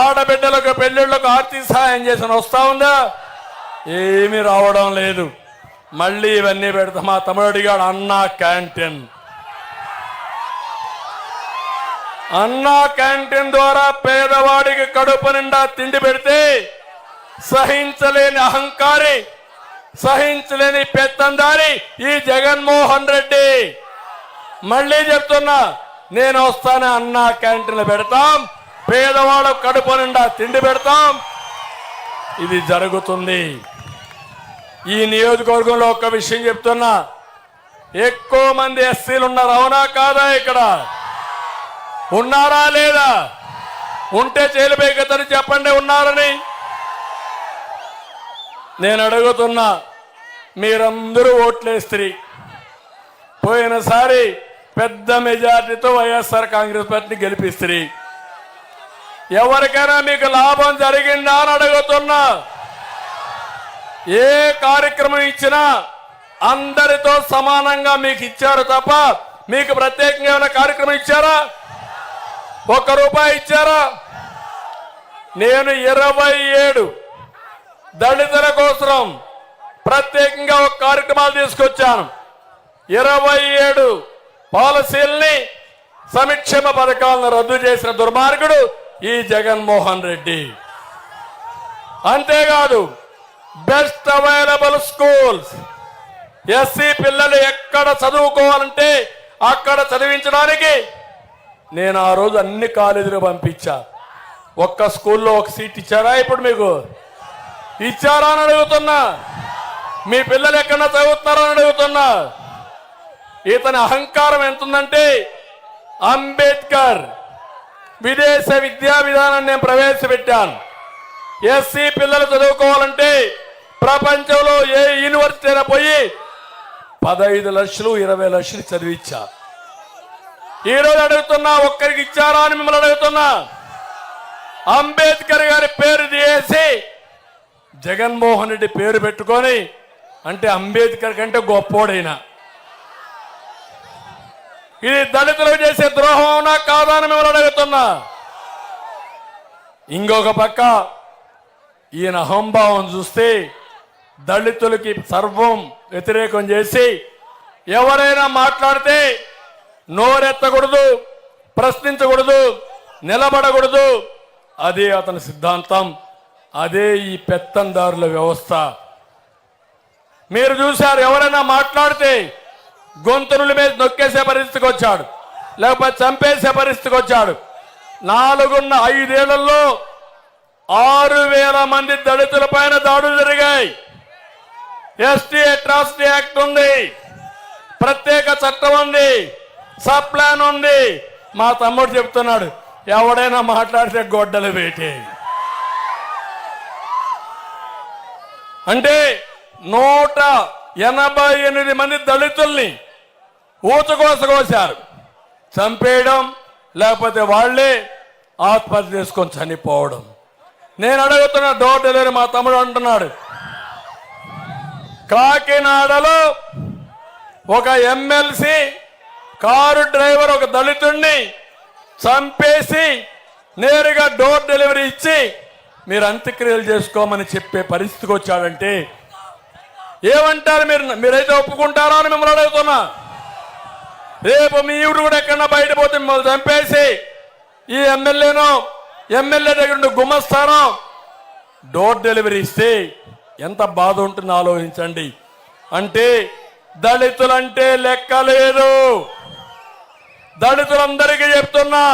ఆడబిడ్డలకు పెళ్లిళ్లకు ఆర్థిక సహాయం చేసిన వస్తా ఉందా? ఏమీ రావడం లేదు. మళ్ళీ ఇవన్నీ పెడతా. మా తమ్ముడు అడిగాడు, అన్నా క్యాంటీన్. అన్నా క్యాంటీన్ ద్వారా పేదవాడికి కడుపు నిండా తిండి పెడితే సహించలేని అహంకారి సహించలేని పెత్తందారి ఈ జగన్మోహన్ రెడ్డి. మళ్ళీ చెప్తున్నా, నేను వస్తానే అన్నా క్యాంటీన్లు పెడతాం, పేదవాళ్ళ కడుపు నిండా తిండి పెడతాం. ఇది జరుగుతుంది. ఈ నియోజకవర్గంలో ఒక్క విషయం చెప్తున్నా, ఎక్కువ మంది ఎస్సీలు ఉన్నారు, అవునా కాదా? ఇక్కడ ఉన్నారా లేదా? ఉంటే చేయలేకదని చెప్పండి ఉన్నారని. నేను అడుగుతున్నా, మీరందరూ ఓట్లేస్త్రీ. పోయినసారి పెద్ద మెజార్టీతో వైఎస్ఆర్ కాంగ్రెస్ పార్టీని గెలిపిస్త్రీ. ఎవరికైనా మీకు లాభం జరిగిందా అని అడుగుతున్నా. ఏ కార్యక్రమం ఇచ్చినా అందరితో సమానంగా మీకు ఇచ్చారు తప్ప మీకు ప్రత్యేకంగా ఏమైనా కార్యక్రమం ఇచ్చారా? ₹1 ఇచ్చారా? నేను 27 దళితుల కోసం ప్రత్యేకంగా ఒక కార్యక్రమాలు తీసుకొచ్చాను. 27 పాలసీల్ని, సంక్షేమ పథకాలను రద్దు చేసిన దుర్మార్గుడు ఈ జగన్మోహన్ రెడ్డి. అంతేకాదు, బెస్ట్ అవైలబుల్ స్కూల్స్, ఎస్సీ పిల్లలు ఎక్కడ చదువుకోవాలంటే అక్కడ చదివించడానికి నేను ఆ రోజు అన్ని కాలేజీలు పంపించా. ఒక్క స్కూల్లో ఒక సీట్ ఇచ్చారా? ఇప్పుడు మీకు ఇచ్చారా అని అడుగుతున్నా. మీ పిల్లలు ఎక్కడన్నా చదువుతున్నారని అడుగుతున్నా. ఇతని అహంకారం ఎంతుందంటే, అంబేద్కర్ విదేశ విద్యా విధానాన్ని నేను ప్రవేశపెట్టాను. ఎస్సీ పిల్లలు చదువుకోవాలంటే ప్రపంచంలో ఏ యూనివర్సిటీ అయినా పోయి 15 లక్షలు 20 లక్షలు చదివించా. ఈరోజు అడుగుతున్నా, ఒక్కరికి ఇచ్చారా అని మిమ్మల్ని అడుగుతున్నా. అంబేద్కర్ గారి పేరు తీసి జగన్మోహన్ రెడ్డి పేరు పెట్టుకొని, అంటే అంబేద్కర్ కంటే గొప్పోడైనా. ఇది దళితులకు చేసే ద్రోహం అవునా కాదా అని మిమ్మల్ని అడుగుతున్నా. ఇంకొక పక్క ఈయన అహంభావం చూస్తే దళితులకి సర్వం వ్యతిరేకం చేసి ఎవరైనా మాట్లాడితే నోరెత్తకూడదు, ప్రశ్నించకూడదు, నిలబడకూడదు. అదే అతని సిద్ధాంతం, అదే ఈ పెత్తందారుల వ్యవస్థ. మీరు చూశారు, ఎవరైనా మాట్లాడితే గొంతునుల మీద నొక్కేసే పరిస్థితికి వచ్చాడు, లేకపోతే చంపేసే పరిస్థితికి వచ్చాడు. 5 ఏళ్లలో 6,000 మంది దళితుల పైన దాడులు జరిగాయి. ఎస్టీ అట్రాసిటీ యాక్ట్ ఉంది, ప్రత్యేక చట్టం ఉంది, సబ్ ప్లాన్ ఉంది. మా తమ్ముడు చెప్తున్నాడు, ఎవడైనా మాట్లాడితే గొడ్డలు వేటే. అంటే 188 మంది దళితుల్ని ఊచకోసకోశారు. చంపేయడం, లేకపోతే వాళ్లే ఆత్మహత్య చేసుకొని చనిపోవడం. నేను అడుగుతున్న డోర్ డెలివరీ. మా తమ్ముడు అంటున్నాడు, కాకినాడలో ఒక ఎమ్మెల్సీ కారు డ్రైవర్ ఒక దళితుడిని చంపేసి నేరుగా డోర్ డెలివరీ ఇచ్చి మీరు అంత్యక్రియలు చేసుకోమని చెప్పే పరిస్థితికి వచ్చాడంటే ఏమంటారు? మీరైతే ఒప్పుకుంటారా అని మిమ్మల్ని అడుగుతున్నా. రేపు మీ ఊరు కూడా ఎక్కడన్నా బయట పోతే మిమ్మల్ని చంపేసి ఈ ఎమ్మెల్యే దగ్గర గుమస్తానో డోర్ డెలివరీ ఇస్తే ఎంత బాధ ఉంటుందో ఆలోచించండి. అంటే దళితులంటే లెక్క లేదు. దళితులందరికీ చెప్తున్నా,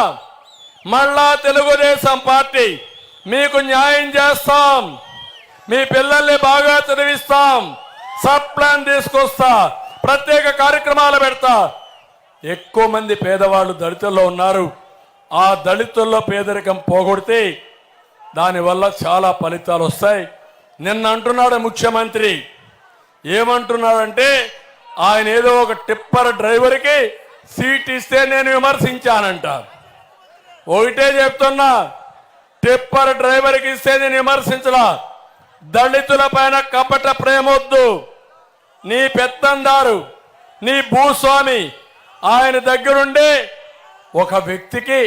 మళ్ళా తెలుగుదేశం పార్టీ మీకు న్యాయం చేస్తాం, మీ పిల్లల్ని బాగా చదివిస్తాం, సబ్ ప్లాన్ తీసుకొస్తా, ప్రత్యేక కార్యక్రమాలు పెడతా. ఎక్కువ మంది పేదవాళ్ళు దళితుల్లో ఉన్నారు. ఆ దళితుల్లో పేదరికం పోగొడితే దానివల్ల చాలా ఫలితాలు వస్తాయి. నిన్న అంటున్నాడు ముఖ్యమంత్రి, ఏమంటున్నాడంటే ఆయన ఏదో ఒక టిప్పర్ డ్రైవర్కి సీట్ ఇస్తే నేను విమర్శించానంట. ఒకటే చెప్తున్నా, టిప్పర్ డ్రైవర్కి ఇస్తే నేను విమర్శించలా. దళితుల పైన కపట ప్రేమొద్దు. నీ పెత్తందారు, నీ భూస్వామి ఆయన దగ్గరుండే ఒక వ్యక్తికి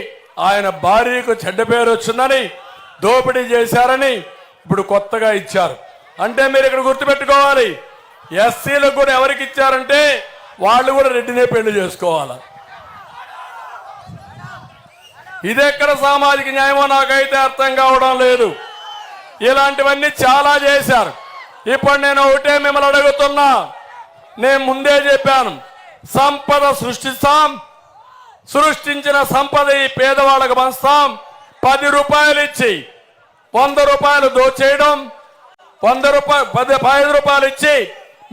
ఆయన భార్యకు చెడ్డ పేరు వచ్చిందని దోపిడీ చేశారని ఇప్పుడు కొత్తగా ఇచ్చారు. అంటే మీరు ఇక్కడ గుర్తుపెట్టుకోవాలి, ఎస్సీలకు కూడా ఎవరికి ఇచ్చారంటే వాళ్ళు కూడా రెడ్డినే పెళ్లి చేసుకోవాలి. ఇదెక్కడ సామాజిక న్యాయమో నాకైతే అర్థం కావడం లేదు. ఇలాంటివన్నీ చాలా చేశారు. ఇప్పుడు నేను ఒకటే మిమ్మల్ని అడుగుతున్నా, నేను ముందే చెప్పాను, సంపద సృష్టిస్తాం, సృష్టించిన సంపద ఈ పేదవాళ్ళకు పంచుతాం. 10 రూపాయలు ఇచ్చి 100 రూపాయలు దోచేయడం, 5 రూపాయలు ఇచ్చి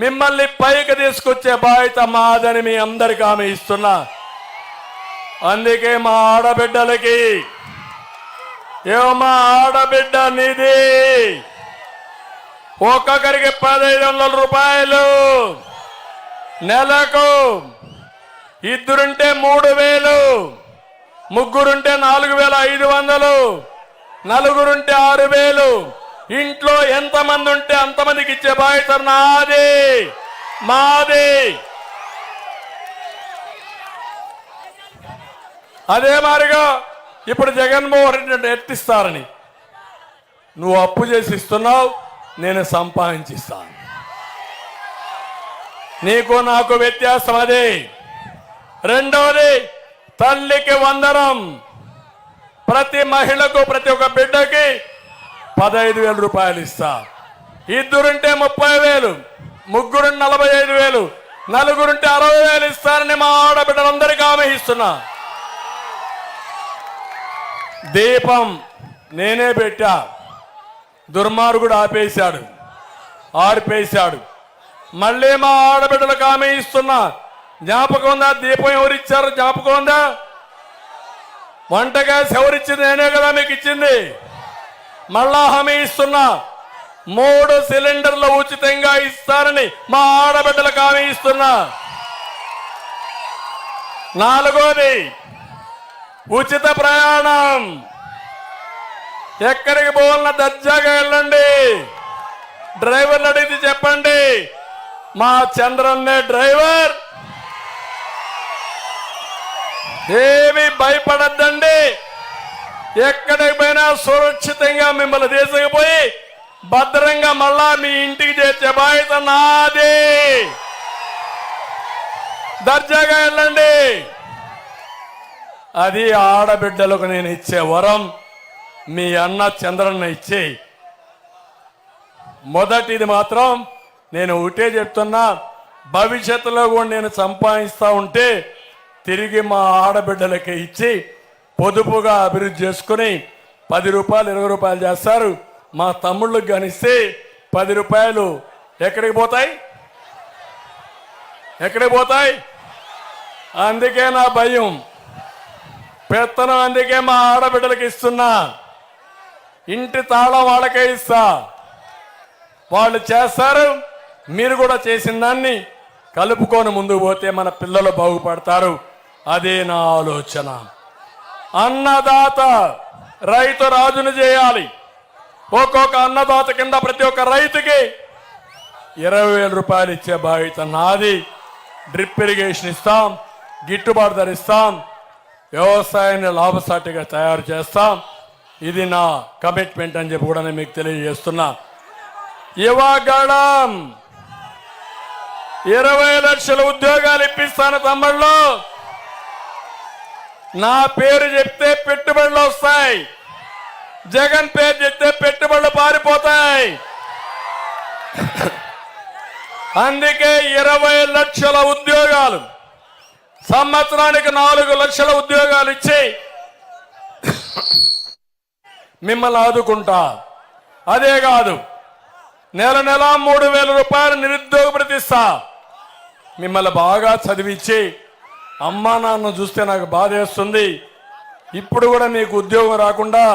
మిమ్మల్ని పైకి తీసుకొచ్చే బాధ్యత మాదని మీ అందరికీ హామీ ఇస్తున్నా. అందుకే మా ఆడబిడ్డలకి, మా ఆడబిడ్డ నిధి ఒక్కొక్కరికి 1500 రూపాయలు నెలకు, ఇద్దరుంటే 3000, ముగ్గురుంటే 4500, నలుగురుంటే 6000. ఇంట్లో ఎంతమంది ఉంటే అంతమందికి ఇచ్చే బాధ్యత నాది, మాది. అదే మారిగా ఇప్పుడు జగన్మోహన్ రెడ్డి ఎత్తిస్తారని నువ్వు అప్పు చేసి ఇస్తున్నావు, నేను సంపాదించిస్తాను. నీకు నాకు వ్యత్యాసం అదే. రెండవది, తల్లికి వందనం. ప్రతి మహిళకు, ప్రతి ఒక్క బిడ్డకి 15,000 రూపాయలు ఇస్తా. ఇద్దరుంటే 30,000, ముగ్గురు 45,000, నలుగురుంటే 60,000 ఇస్తారని మా ఆడబిడ్డలందరికీ హామీ ఇస్తున్నా. దీపం నేనే పెట్టా, దుర్మార్గుడు ఆర్పేశాడు. మళ్ళీ మా ఆడబిడ్డలకు హామీ ఇస్తున్నా. జ్ఞాపకం ఉందా? దీపం ఎవరిచ్చారు జ్ఞాపకం ఉందా? వంట గ్యాస్ ఎవరిచ్చింది? నేనే కదా మీకు ఇచ్చింది. మళ్ళా హామీ ఇస్తున్నా, 3 సిలిండర్లు ఉచితంగా ఇస్తారని మా ఆడబిడ్డలకు హామీ ఇస్తున్నా. 4వది, ఉచిత ప్రయాణం. ఎక్కడికి పోవాలన్నా దర్జాగా వెళ్ళండి. డ్రైవర్లు అడిగితే చెప్పండి, మా చంద్రన్నే డ్రైవర్. ఏమీ భయపడద్దండి. ఎక్కడికి పోయినా సురక్షితంగా మిమ్మల్ని తీసుకుపోయి భద్రంగా మళ్ళా మీ ఇంటికి చేర్చే బాధ్యత నాది. దర్జాగా వెళ్ళండి. అది ఆడబిడ్డలకు నేను ఇచ్చే వరం. మీ అన్న చంద్రన్న ఇచ్చే మొదటిది మాత్రం నేను ఒకటే చెప్తున్నా, భవిష్యత్తులో కూడా నేను సంపాదిస్తా ఉంటే తిరిగి మా ఆడబిడ్డలకి ఇచ్చి పొదుపుగా అభివృద్ధి చేసుకుని 10 రూపాయలు 20 రూపాయలు చేస్తారు. మా తమ్ముళ్ళకి గనిస్తే 10 రూపాయలు ఎక్కడికి పోతాయి? అందుకే నా భయం, పెత్తనం. అందుకే మా ఆడబిడ్డలకి ఇస్తున్నా. ఇంటి తాళం వాళ్ళకే ఇస్తా, వాళ్ళు చేస్తారు. మీరు కూడా చేసిన దాన్ని కలుపుకొని ముందుకు పోతే మన పిల్లలు బాగుపడతారు. అదే నా ఆలోచన. అన్నదాత, రైతు రాజును చేయాలి. ఒక్కొక్క అన్నదాత కింద ప్రతి ఒక్క రైతుకి 20,000 రూపాయలు ఇచ్చే బాధ్యత నాది. డ్రిప్ ఇరిగేషన్ ఇస్తాం, గిట్టుబాటు ధర ఇస్తాం, వ్యవసాయాన్ని లాభసాటిగా తయారు చేస్తాం. ఇది నా కమిట్మెంట్ అని చెప్పి కూడా నేను మీకు తెలియజేస్తున్నా. యువగళం 20 లక్షల ఉద్యోగాలు ఇప్పిస్తాను తమ్ముళ్ళు. నా పేరు చెప్తే పెట్టుబడులు వస్తాయి, జగన్ పేరు చెప్తే పెట్టుబడులు పారిపోతాయి. అందుకే 20 లక్షల ఉద్యోగాలు, సంవత్సరానికి 4 లక్షల ఉద్యోగాలు ఇచ్చి మిమ్మల్ని ఆదుకుంటా. అదే కాదు, నెల 3,000 రూపాయలు నిరుద్యోగ ప్రతిస్తా. మిమ్మల్ని బాగా చదివించి, అమ్మా నాన్న చూస్తే నాకు బాధేస్తుంది. ఇప్పుడు కూడా మీకు ఉద్యోగం రాకుండా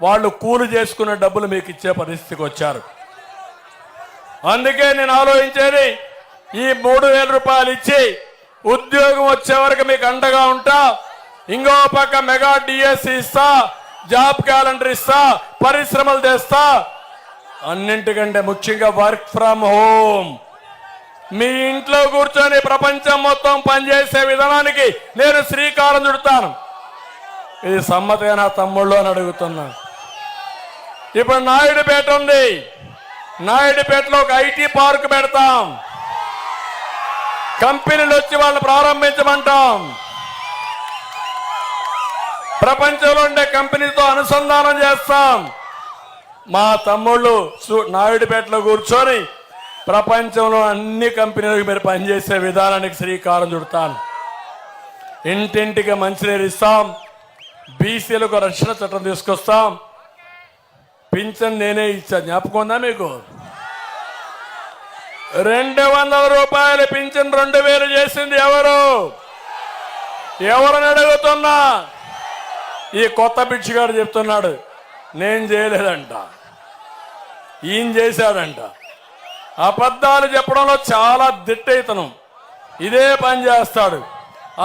వాళ్ళు కూలి చేసుకునే డబ్బులు మీకు ఇచ్చే పరిస్థితికి వచ్చారు. అందుకే నేను ఆలోచించేది, ఈ 3,000 రూపాయలు ఇచ్చి ఉద్యోగం వచ్చే వరకు మీకు అండగా ఉంటా. ఇంకో పక్క మెగా డిఎస్సి ఇస్తా, జాబ్ క్యాలెండర్ ఇస్తా, పరిశ్రమలు తెస్తా. అన్నింటికంటే ముఖ్యంగా వర్క్ ఫ్రమ్ హోమ్. మీ ఇంట్లో కూర్చొని ప్రపంచం మొత్తం పనిచేసే విధానానికి నేను శ్రీకారం చుడతాను. ఇది సమ్మతేనా తమ్ముళ్ళు అని అడుగుతున్నా. ఇప్పుడు నాయుడుపేట ఉంది, నాయుడుపేటలో ఒక ఐటీ పార్క్ పెడతాం. కంపెనీలు వచ్చి వాళ్ళు ప్రారంభించమంటాం. ప్రపంచంలో ఉండే కంపెనీతో అనుసంధానం చేస్తాం. మా తమ్ముళ్ళు నాయుడుపేటలో కూర్చొని ప్రపంచంలో అన్ని కంపెనీలకు మీరు పనిచేసే విధానానికి శ్రీకారం చుడతాను. ఇంటింటికి మంచినీరు ఇస్తాం, బీసీలకు రక్షణ చట్టం తీసుకొస్తాం. పింఛన్ నేనే ఇచ్చా, జ్ఞాపకం ఉందా మీకు? 200 రూపాయలు పింఛన్ 2000 చేసింది ఎవరు? ఎవరని అడుగుతున్నా? ఈ కొత్త పిచ్చిగాడు చెప్తున్నాడు నేను చేయలేదంట, ఈయన చేశాడంట. అబద్ధాలు చెప్పడంలో చాలా దిట్టయితనం, ఇదే పని చేస్తాడు.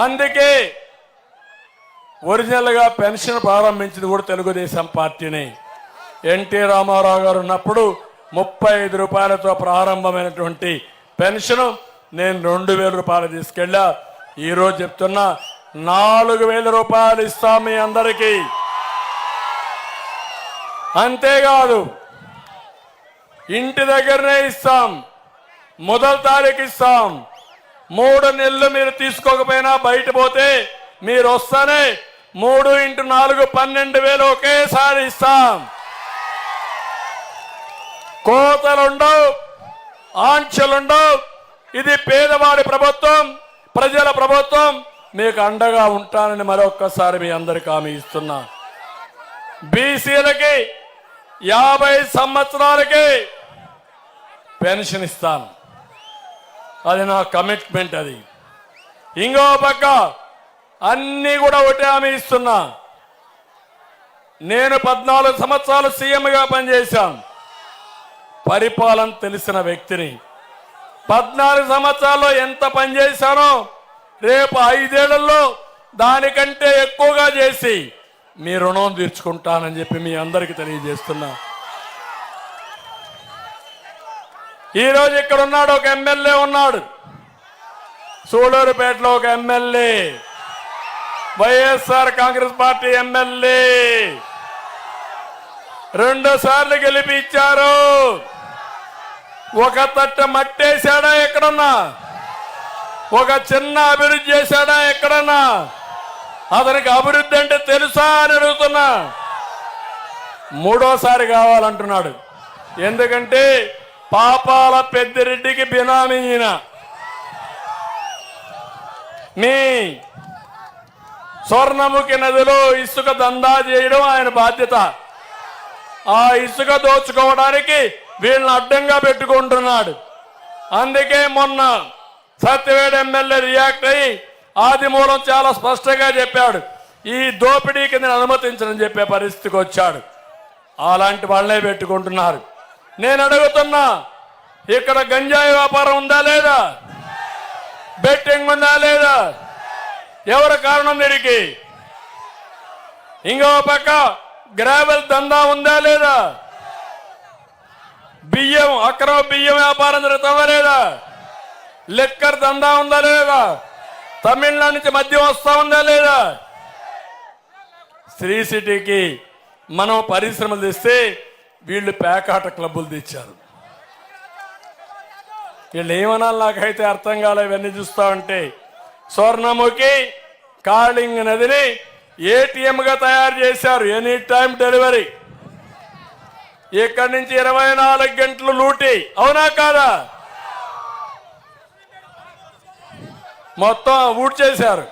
అందుకే ఒరిజినల్గా పెన్షన్ ప్రారంభించింది కూడా తెలుగుదేశం పార్టీని. ఎన్టీ రామారావు గారు ఉన్నప్పుడు 35 రూపాయలతో ప్రారంభమైనటువంటి పెన్షన్ నేను 2000 రూపాయలు తీసుకెళ్ళా. ఈరోజు చెప్తున్నా 4000 రూపాయలు ఇస్తాం మీ అందరికీ. అంతేకాదు ఇంటి దగ్గరనే ఇస్తాం, మొదటి తారీఖు ఇస్తాం. 3 నెలలు మీరు తీసుకోకపోయినా బయట పోతే మీరు వస్తానే 3 × 4 12,000 ఒకేసారి ఇస్తాం. కోతలుండవు, ఆంక్షలుండవు. ఇది పేదవాడి ప్రభుత్వం, ప్రజల ప్రభుత్వం. మీకు అండగా ఉంటానని మరొక్కసారి మీ అందరికీ హామీ ఇస్తున్నా. బీసీలకి 50 సంవత్సరాలకి పెన్షన్ ఇస్తాను, అది నా కమిట్మెంట్. అది ఇంకో పక్క అన్నీ కూడా ఒకటే హామీ ఇస్తున్నా. నేను 14 సంవత్సరాలు సీఎంగా పనిచేశాను, పరిపాలన తెలిసిన వ్యక్తిని. 14 సంవత్సరాల్లో ఎంత పనిచేశానో రేపు 5 ఏళ్లలో దానికంటే ఎక్కువగా చేసి మీ రుణం తీర్చుకుంటానని చెప్పి మీ అందరికీ తెలియజేస్తున్నా. ఈరోజు ఇక్కడ ఉన్నాడు ఒక ఎమ్మెల్యే ఉన్నాడు, సూళూరుపేటలో ఒక MLA, YSR Congress party MLA, 2 సార్లు గెలిపించారు. ఒక తట్ట మట్టేశాడా ఎక్కడన్నా? ఒక చిన్న అభివృద్ధి చేశాడా ఎక్కడన్నా? అతనికి అభివృద్ధి అంటే తెలుసా అని అడుగుతున్నా. 3వసారి కావాలంటున్నాడు. ఎందుకంటే పాపాల పెద్దిరెడ్డికి బినామీ ఈయన. మీ స్వర్ణముఖి నదిలో ఇసుక దందా చేయడం ఆయన బాధ్యత. ఆ ఇసుక దోచుకోవడానికి వీళ్ళని అడ్డంగా పెట్టుకుంటున్నాడు. అందుకే మొన్న సత్యవేడు ఎమ్మెల్యే రియాక్ట్ అయ్యి ఆదిమూలం చాలా స్పష్టంగా చెప్పాడు, ఈ దోపిడీకి నేను అనుమతించనని చెప్పే పరిస్థితికి వచ్చాడు. అలాంటి వాళ్ళే పెట్టుకుంటున్నారు. నేను అడుగుతున్నా, ఇక్కడ గంజాయి వ్యాపారం ఉందా లేదా? బెట్టింగ్ ఉందా లేదా? ఎవరి కారణం దీనికి? ఇంకో పక్క గ్రావెల్ దందా ఉందా లేదా? బియ్యం, అక్రమ బియ్యం వ్యాపారం జరుగుతుందా లేదా? లిక్కర్ దందా ఉందా లేదా? తమిళనాడు నుంచి మద్యం వస్తా ఉందా లేదా? శ్రీ సిటీకి మనం పరిశ్రమలు తెస్తే వీళ్ళు పేకాట క్లబ్బులు తెచ్చారు. వీళ్ళు ఏమనాలి నాకైతే అర్థం కాలే. ఇవన్నీ చూస్తా ఉంటే స్వర్ణముఖి కాళింగ్ నదిని ఏటీఎంగా తయారు చేశారు, ఎనీ టైం డెలివరీ. ఇక్కడి నుంచి 24 గంటలు లూటీ, అవునా కాదా? మొత్తం ఊట్ చేశారు.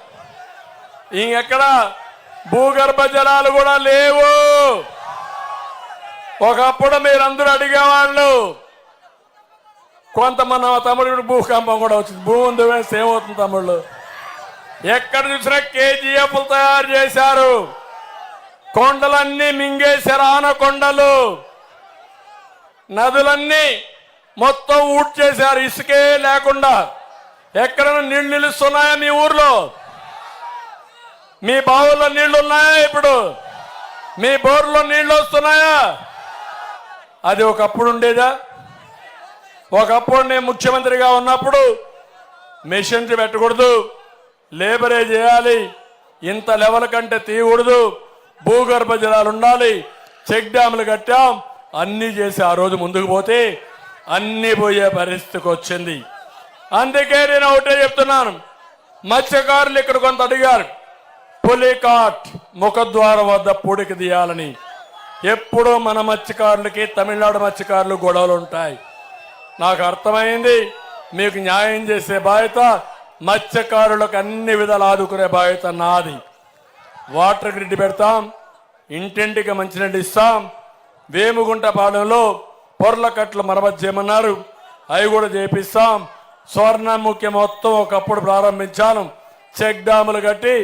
ఇంకెక్కడ భూగర్భ జలాలు కూడా లేవు. ఒకప్పుడు మీరందరూ అడిగేవాళ్ళు, కొంతమంది తమ్ముడు భూకంపం కూడా వచ్చింది, భూమి ఉంది వేస్తే ఏమవుతుంది తమ్ముళ్ళు? ఎక్కడ చూసినా కేజీఎఫ్లు తయారు చేశారు, కొండలన్నీ మింగేశారు, ఆనకొండలు, నదులన్నీ మొత్తం ఊట్ చేశారు, ఇసుకే లేకుండా. ఎక్కడైనా నీళ్లు నిలుస్తున్నాయా మీ ఊర్లో? మీ బావుల్లో నీళ్లు ఉన్నాయా? ఇప్పుడు మీ బోర్లో నీళ్లు వస్తున్నాయా? అది ఒకప్పుడు ఉండేదా? ఒకప్పుడు నేను ముఖ్యమంత్రిగా ఉన్నప్పుడు మెషినరీ పెట్టకూడదు, లేబరే చేయాలి, ఇంత లెవెల్ కంటే తీయకూడదు, భూగర్భ జలాలు ఉండాలి, చెక్ డ్యాములు కట్టాం, అన్నీ చేసి ఆ రోజు ముందుకు పోతే అన్నీ పోయే పరిస్థితికి వచ్చింది. అందుకే నేను ఒకటే చెప్తున్నాను, మత్స్యకారులు ఇక్కడ కొంత అడిగారు, పులికాట్ ముఖద్వారం వద్ద పూడికి తీయాలని. ఎప్పుడూ మన మత్స్యకారులకి తమిళనాడు మత్స్యకారులు గొడవలు ఉంటాయి. నాకు అర్థమైంది. మీకు న్యాయం చేసే బాధ్యత, మత్స్యకారులకు అన్ని విధాలు ఆదుకునే బాధ్యత నాది. వాటర్ గ్రిడ్ పెడతాం, ఇంటింటికి మంచినీళ్ళు ఇస్తాం. వేముగుంటపాలెంలో పొర్లకట్లు మరమ్మతు చేయమన్నారు, అవి కూడా చేపిస్తాం. స్వర్ణముఖి మొత్తం ఒకప్పుడు ప్రారంభించాను. చెక్ డ్యాములు కట్టి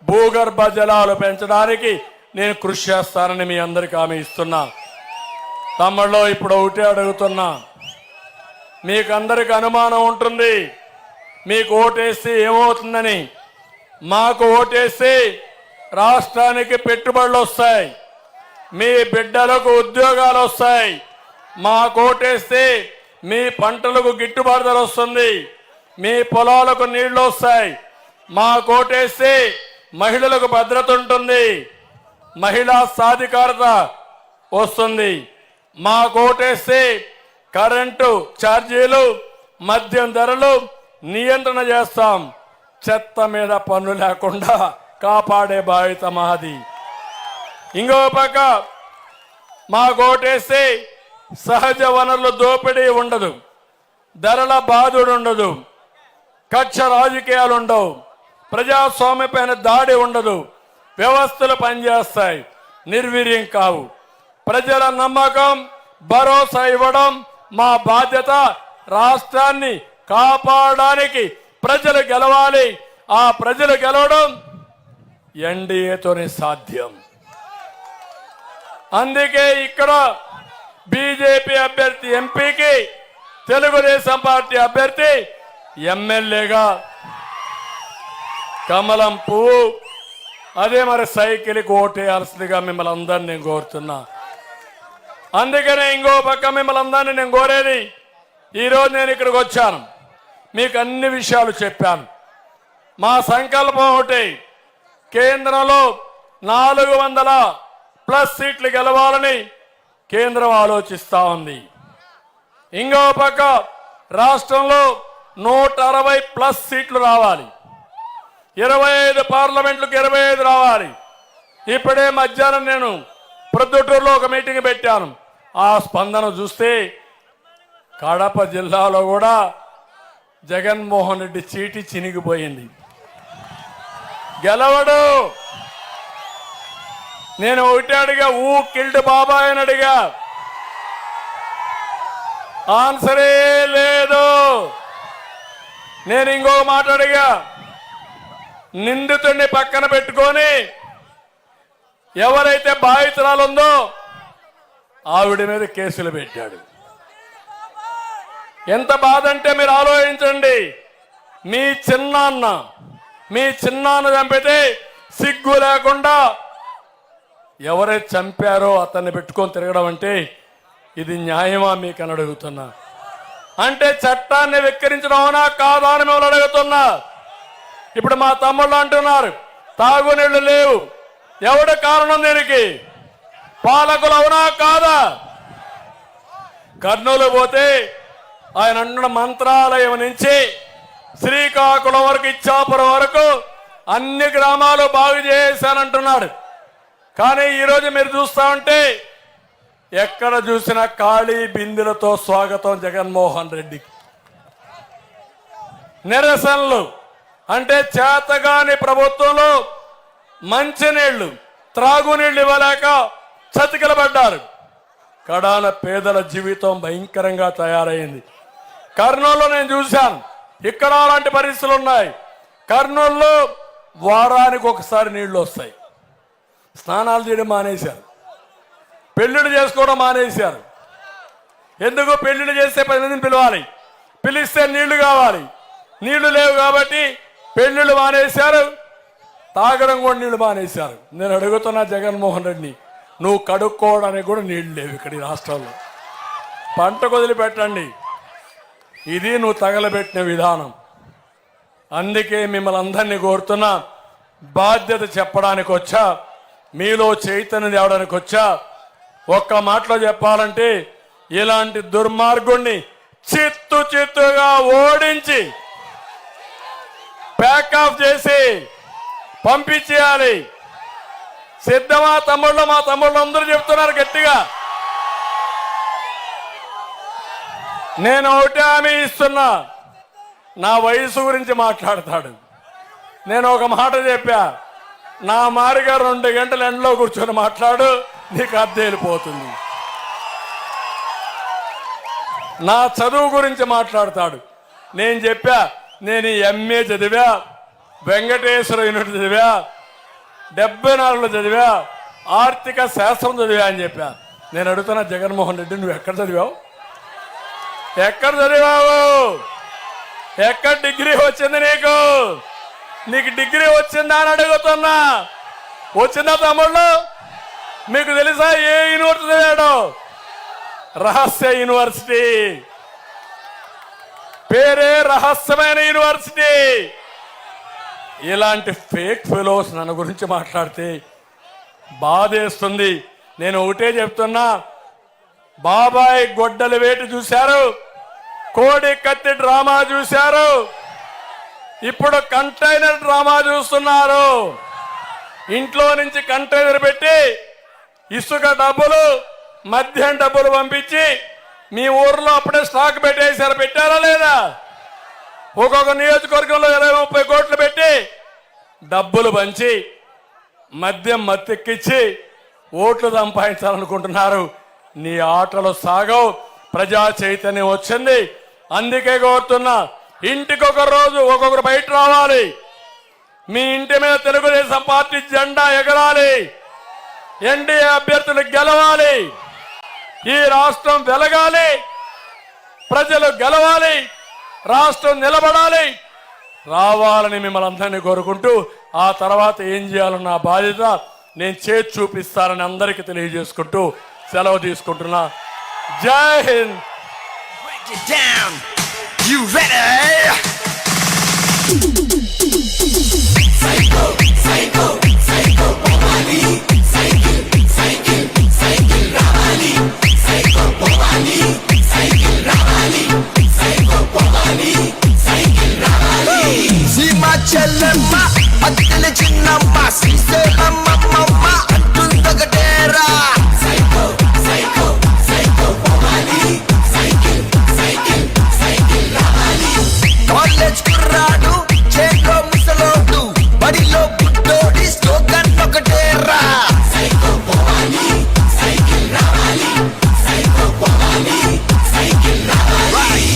భూగర్భ జలాలు పెంచడానికి నేను కృషి చేస్తానని మీ అందరికీ హామీ ఇస్తున్నా. తమ్ముళ్ళు, ఇప్పుడు ఒకటే అడుగుతున్నా. మీకు అందరికి అనుమానం ఉంటుంది, మీకు ఓటేస్తే ఏమవుతుందని. మాకు ఓటేస్తే రాష్ట్రానికి పెట్టుబడులు వస్తాయి, మీ బిడ్డలకు ఉద్యోగాలు వస్తాయి. మాకు ఓటేస్తే మీ పంటలకు గిట్టుబాటు ధర వస్తుంది, మీ పొలాలకు నీళ్లు వస్తాయి. మాకు ఓటేస్తే మహిళలకు భద్రత ఉంటుంది, మహిళా సాధికారత వస్తుంది. మాకు ఓటేస్తే కరెంటు ఛార్జీలు, మద్యం ధరలు నియంత్రణ చేస్తాం. చెత్త మీద పన్ను లేకుండా కాపాడే బాధ్యత మాది. ఇంకో పక్క మాకు ఓటేస్తే సహజ వనరుల దోపిడీ ఉండదు, ధరల బాధుడు ఉండదు, కక్ష రాజకీయాలు ఉండవు, ప్రజాస్వామ్యపైన దాడి ఉండదు, వ్యవస్థలు పనిచేస్తాయి, నిర్వీర్యం కావు. ప్రజల నమ్మకం, భరోసా ఇవ్వడం మా బాధ్యత. రాష్ట్రాన్ని కాపాడడానికి ప్రజలు గెలవాలి. ఆ ప్రజలు గెలవడం ఎన్డీఏతోనే సాధ్యం. అందుకే ఇక్కడ బీజేపీ అభ్యర్థి ఎంపీకి, తెలుగుదేశం పార్టీ అభ్యర్థి ఎమ్మెల్యేగా కమలం పువ్వు, అదే మరి సైకిల్కి ఓటేయాల్సిందిగా మిమ్మల్ని అందరినీ నేను కోరుతున్నా. అందుకనే ఇంకో పక్క మిమ్మల్ని అందరినీ నేను కోరేది, ఈరోజు నేను ఇక్కడికి వచ్చాను, మీకు అన్ని విషయాలు చెప్పాను. మా సంకల్పం ఒకటి, కేంద్రంలో 400+ సీట్లు గెలవాలని కేంద్రం ఆలోచిస్తా ఉంది. ఇంకో పక్క రాష్ట్రంలో 160+ సీట్లు రావాలి, 25 పార్లమెంట్లకు 25 రావాలి. ఇప్పుడే మధ్యాహ్నం నేను ప్రొద్దుటూరులో ఒక మీటింగ్ పెట్టాను. ఆ స్పందన చూస్తే కడప జిల్లాలో కూడా జగన్మోహన్ రెడ్డి చీటి చినిగిపోయింది, గెలవడు. నేను ఒకటి అడిగా, కిల్డ్ బాబాయ్ అని అడిగా, ఆన్సరే లేదు. నేను ఇంకో మాట అడిగా, నిందితుడిని పక్కన పెట్టుకొని ఎవరైతే బాధితురాలు ఉందో ఆవిడ మీద కేసులు పెట్టాడు. ఎంత బాధ అంటే మీరు ఆలోచించండి. మీ చిన్నాన్న చంపితే సిగ్గు లేకుండా ఎవరైతే చంపారో అతన్ని పెట్టుకొని తిరగడం అంటే ఇది న్యాయమా మీకు అని అడుగుతున్నా. అంటే చట్టాన్ని వెక్కిరించడం అవునా కాదా అని మిమ్మల్ని అడుగుతున్నా. ఇప్పుడు మా తమ్ముళ్ళు అంటున్నారు తాగునీళ్లు లేవు, ఎవడు కారణం దీనికి? పాలకులు అవునా కాదా? కర్నూలు పోతే ఆయన అన్న మంత్రాలయం నుంచి శ్రీకాకుళం వరకు, ఇచ్చాపురం వరకు అన్ని గ్రామాలు బాగు చేశానంటున్నాడు. కానీ ఈరోజు మీరు చూస్తా ఉంటే ఎక్కడ చూసినా ఖాళీ బిందెలతో స్వాగతం జగన్మోహన్ రెడ్డికి. నిరసనలు అంటే చేతగాని ప్రభుత్వంలో మంచినీళ్లు, త్రాగునీళ్లు ఇవ్వలేక చతికిలబడ్డారు. కడాన పేదల జీవితం భయంకరంగా తయారైంది. కర్నూలులో నేను చూశాను, ఇక్కడ అలాంటి పరిస్థితులు ఉన్నాయి. కర్నూలులో వారానికి ఒకసారి నీళ్లు వస్తాయి. స్నానాలు చేయడం మానేశారు, పెళ్లిళ్ళు చేసుకోవడం మానేశారు. ఎందుకు? పెళ్లిళ్ళు చేస్తే 10 మందిని పిలవాలి, పిలిస్తే నీళ్లు కావాలి, నీళ్లు లేవు కాబట్టి పెళ్లిళ్ళు మానేశారు, తాగడం కూడా నీళ్లు మానేశారు. నేను అడుగుతున్నా జగన్మోహన్ రెడ్డిని, నువ్వు కడుక్కోవడానికి కూడా నీళ్లు లేవు ఇక్కడ ఈ రాష్ట్రంలో. పంట వదిలిపెట్టండి, ఇది నువ్వు తగలబెట్టిన విధానం. అందుకే మిమ్మల్ని అందరినీ కోరుతున్నా, బాధ్యత చెప్పడానికి వచ్చా, మీలో చైతన్యం తేవడానికి వచ్చా. ఒక్క మాటలో చెప్పాలంటే ఇలాంటి దుర్మార్గుణ్ణి చిత్తుగా ఓడించి ప్యాక్ ఆఫ్ చేసి పంపించేయాలి. సిద్ధమా తమ్ముళ్ళు? మా తమ్ముళ్ళు అందరూ చెప్తున్నారు గట్టిగా. నేను ఒకటే హామీ ఇస్తున్నా, నా వయసు గురించి మాట్లాడతాడు. నేను ఒక మాట చెప్పా, నా మారిగా 2 గంటలు ఎండలో కూర్చొని మాట్లాడు, నీకు అద్దె వెళ్ళిపోతుంది. నా చదువు గురించి మాట్లాడతాడు. నేను చెప్పా, నేను ఎంఏ చదివా, వెంకటేశ్వర యూనివర్సిటీ చదివా, 74లో చదివా, ఆర్థిక శాస్త్రం చదివా అని చెప్పా. నేను అడుగుతున్నా, జగన్మోహన్ రెడ్డి నువ్వు ఎక్కడ చదివావు? ఎక్కడ చదివావు? ఎక్కడ డిగ్రీ వచ్చింది నీకు? నీకు డిగ్రీ వచ్చిందా అని అడుగుతున్నా. వచ్చిందా తమ్ముళ్ళు? మీకు తెలుసా ఏ యూనివర్సిటీ చదివాడు? రహస్య యూనివర్సిటీ, పేరే రహస్యమైన యూనివర్సిటీ. ఇలాంటి ఫేక్ ఫెలోస్ నన్ను గురించి మాట్లాడితే బాధేస్తుంది. నేను ఒకటే చెప్తున్నా, బాబాయ్ గొడ్డలి వేటు చూశారు, కోడి కత్తి డ్రామా చూశారు, ఇప్పుడు కంటైనర్ డ్రామా చూస్తున్నారు. ఇంట్లో నుంచి కంటైనర్ పెట్టి ఇసుక డబ్బులు, మద్యం డబ్బులు పంపించి మీ ఊర్లో అప్పుడే స్టాక్ పెట్టేశారు. పెట్టారా లేదా? ఒక్కొక్క నియోజకవర్గంలో 20-30 కోట్లు పెట్టి డబ్బులు పంచి మద్యం మత్తెక్కించి ఓట్లు సంపాదించాలనుకుంటున్నారు. నీ ఆటలు సాగవు. ప్రజా చైతన్యం వచ్చింది. అందుకే కోరుతున్నా, ఇంటికి ఒక రోజు ఒక్కొక్కరు బయట రావాలి. మీ ఇంటి మీద తెలుగుదేశం పార్టీ జెండా ఎగరాలి. ఎన్డీఏ అభ్యర్థులు గెలవాలి. ఈ రాష్ట్రం వెలగాలి, ప్రజలు గెలవాలి, రాష్ట్రం నిలబడాలి. రావాలని మిమ్మల్ని అందరినీ కోరుకుంటూ, ఆ తర్వాత ఏం చేయాలన్న బాధ్యత నేను చేసి చూపిస్తానని అందరికీ తెలియజేసుకుంటూ సెలవు తీసుకుంటున్నా. జై హింద్. చెల్లెమ్మ అత్తెల చిన్నమ్మ శ్రీసే అమ్మమ్మ అట్టుందొకటేరా. సైకో సైకో సైకో పోవాలి, సైకిల్ సైకిల్ సైకిల్ రావాలి. కాలేజ్ కుర్రాడు, చేతిలో ముసలోడు, బడిలో బుడ్డోడి స్లోగన్ ఒకటేరా. సైకో పోవాలి, సైకిల్ రావాలి, సైకో పోవాలి, సైకిల్ రావాలి.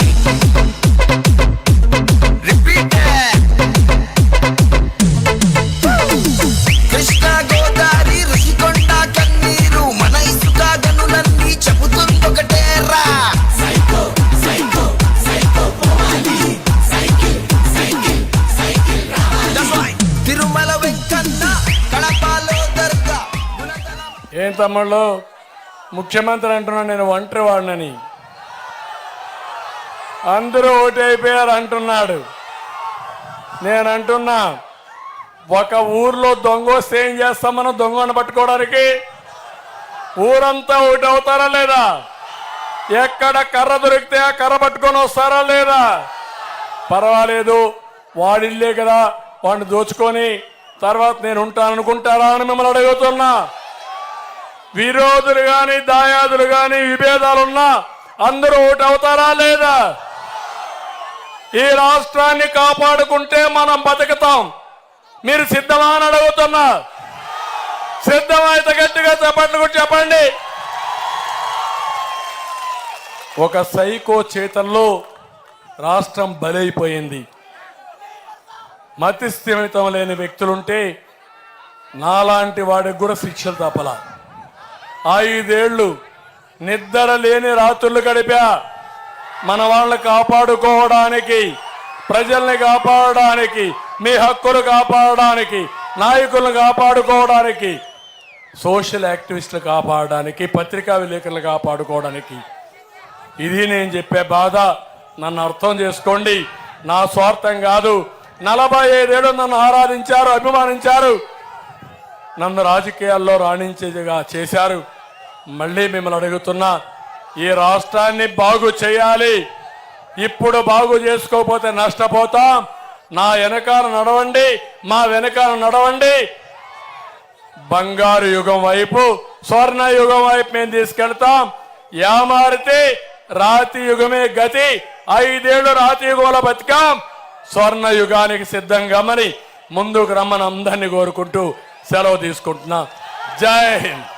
ఏం తమ్ముళ్ళు, ముఖ్యమంత్రి అంటున్నా నేను ఒంటరి వాడినని, అందరూ ఓటైపోయారు అంటున్నాడు. నేను అంటున్నా, ఒక ఊర్లో దొంగ వస్తే ఏం చేస్తాం మనం? దొంగను పట్టుకోవడానికి ఊరంతా ఓటు అవుతారా లేదా? ఎక్కడ కర్ర దొరికితే ఆ కర్ర పట్టుకొని వస్తారా లేదా? పర్వాలేదు, వాడిల్లే కదా, వాడిని దోచుకొని తర్వాత నేను ఉంటాననుకుంటారా అని మిమ్మల్ని అడుగుతున్నా. విరోధులు గాని, దాయాదులు గాని, విభేదాలున్నా అందరూ ఓటు అవుతారా లేదా? ఈ రాష్ట్రాన్ని కాపాడుకుంటే మనం బతుకుతాం. మీరు సిద్ధమా అని అడుగుతున్నా. సిద్ధమైతే గట్టిగా చప్పట్లు కొట్టి చెప్పండి. ఒక సైకో చేతల్లో రాష్ట్రం బలైపోయింది. మతి స్థిమితం లేని వ్యక్తులుంటే నాలాంటి వాడికి కూడా శిక్షలు తప్పలా. 5 ఏళ్లు నిద్ర లేని రాత్రులు గడిపా. మన వాళ్ళని కాపాడుకోవడానికి, ప్రజల్ని కాపాడడానికి, మీ హక్కులు కాపాడడానికి, నాయకులను కాపాడుకోవడానికి, సోషల్ యాక్టివిస్టులు కాపాడడానికి, పత్రికా విలేకరులు కాపాడుకోవడానికి. ఇది నేను చెప్పే బాధ. నన్ను అర్థం చేసుకోండి. నా స్వార్థం కాదు. 45 ఏళ్ళు నన్ను ఆరాధించారు, అభిమానించారు, నన్ను రాజకీయాల్లో రాణించేదిగా చేశారు. మళ్ళీ మిమ్మల్ని అడుగుతున్నా, ఈ రాష్ట్రాన్ని బాగు చేయాలి. ఇప్పుడు బాగు చేసుకోకపోతే నష్టపోతాం. నా వెనకాల నడవండి, మా వెనకాల నడవండి. బంగారు యుగం వైపు, స్వర్ణ యుగం వైపు మేము తీసుకెళ్తాం. యామారితే రాతి యుగమే గతి. 5 ఏళ్లు రాతి యుగంలో బతికాం. స్వర్ణ యుగానికి సిద్ధంగా మరి ముందుకు రమ్మని అందరినీ కోరుకుంటూ సెలవు తీసుకుంటున్నా. జై హింద్.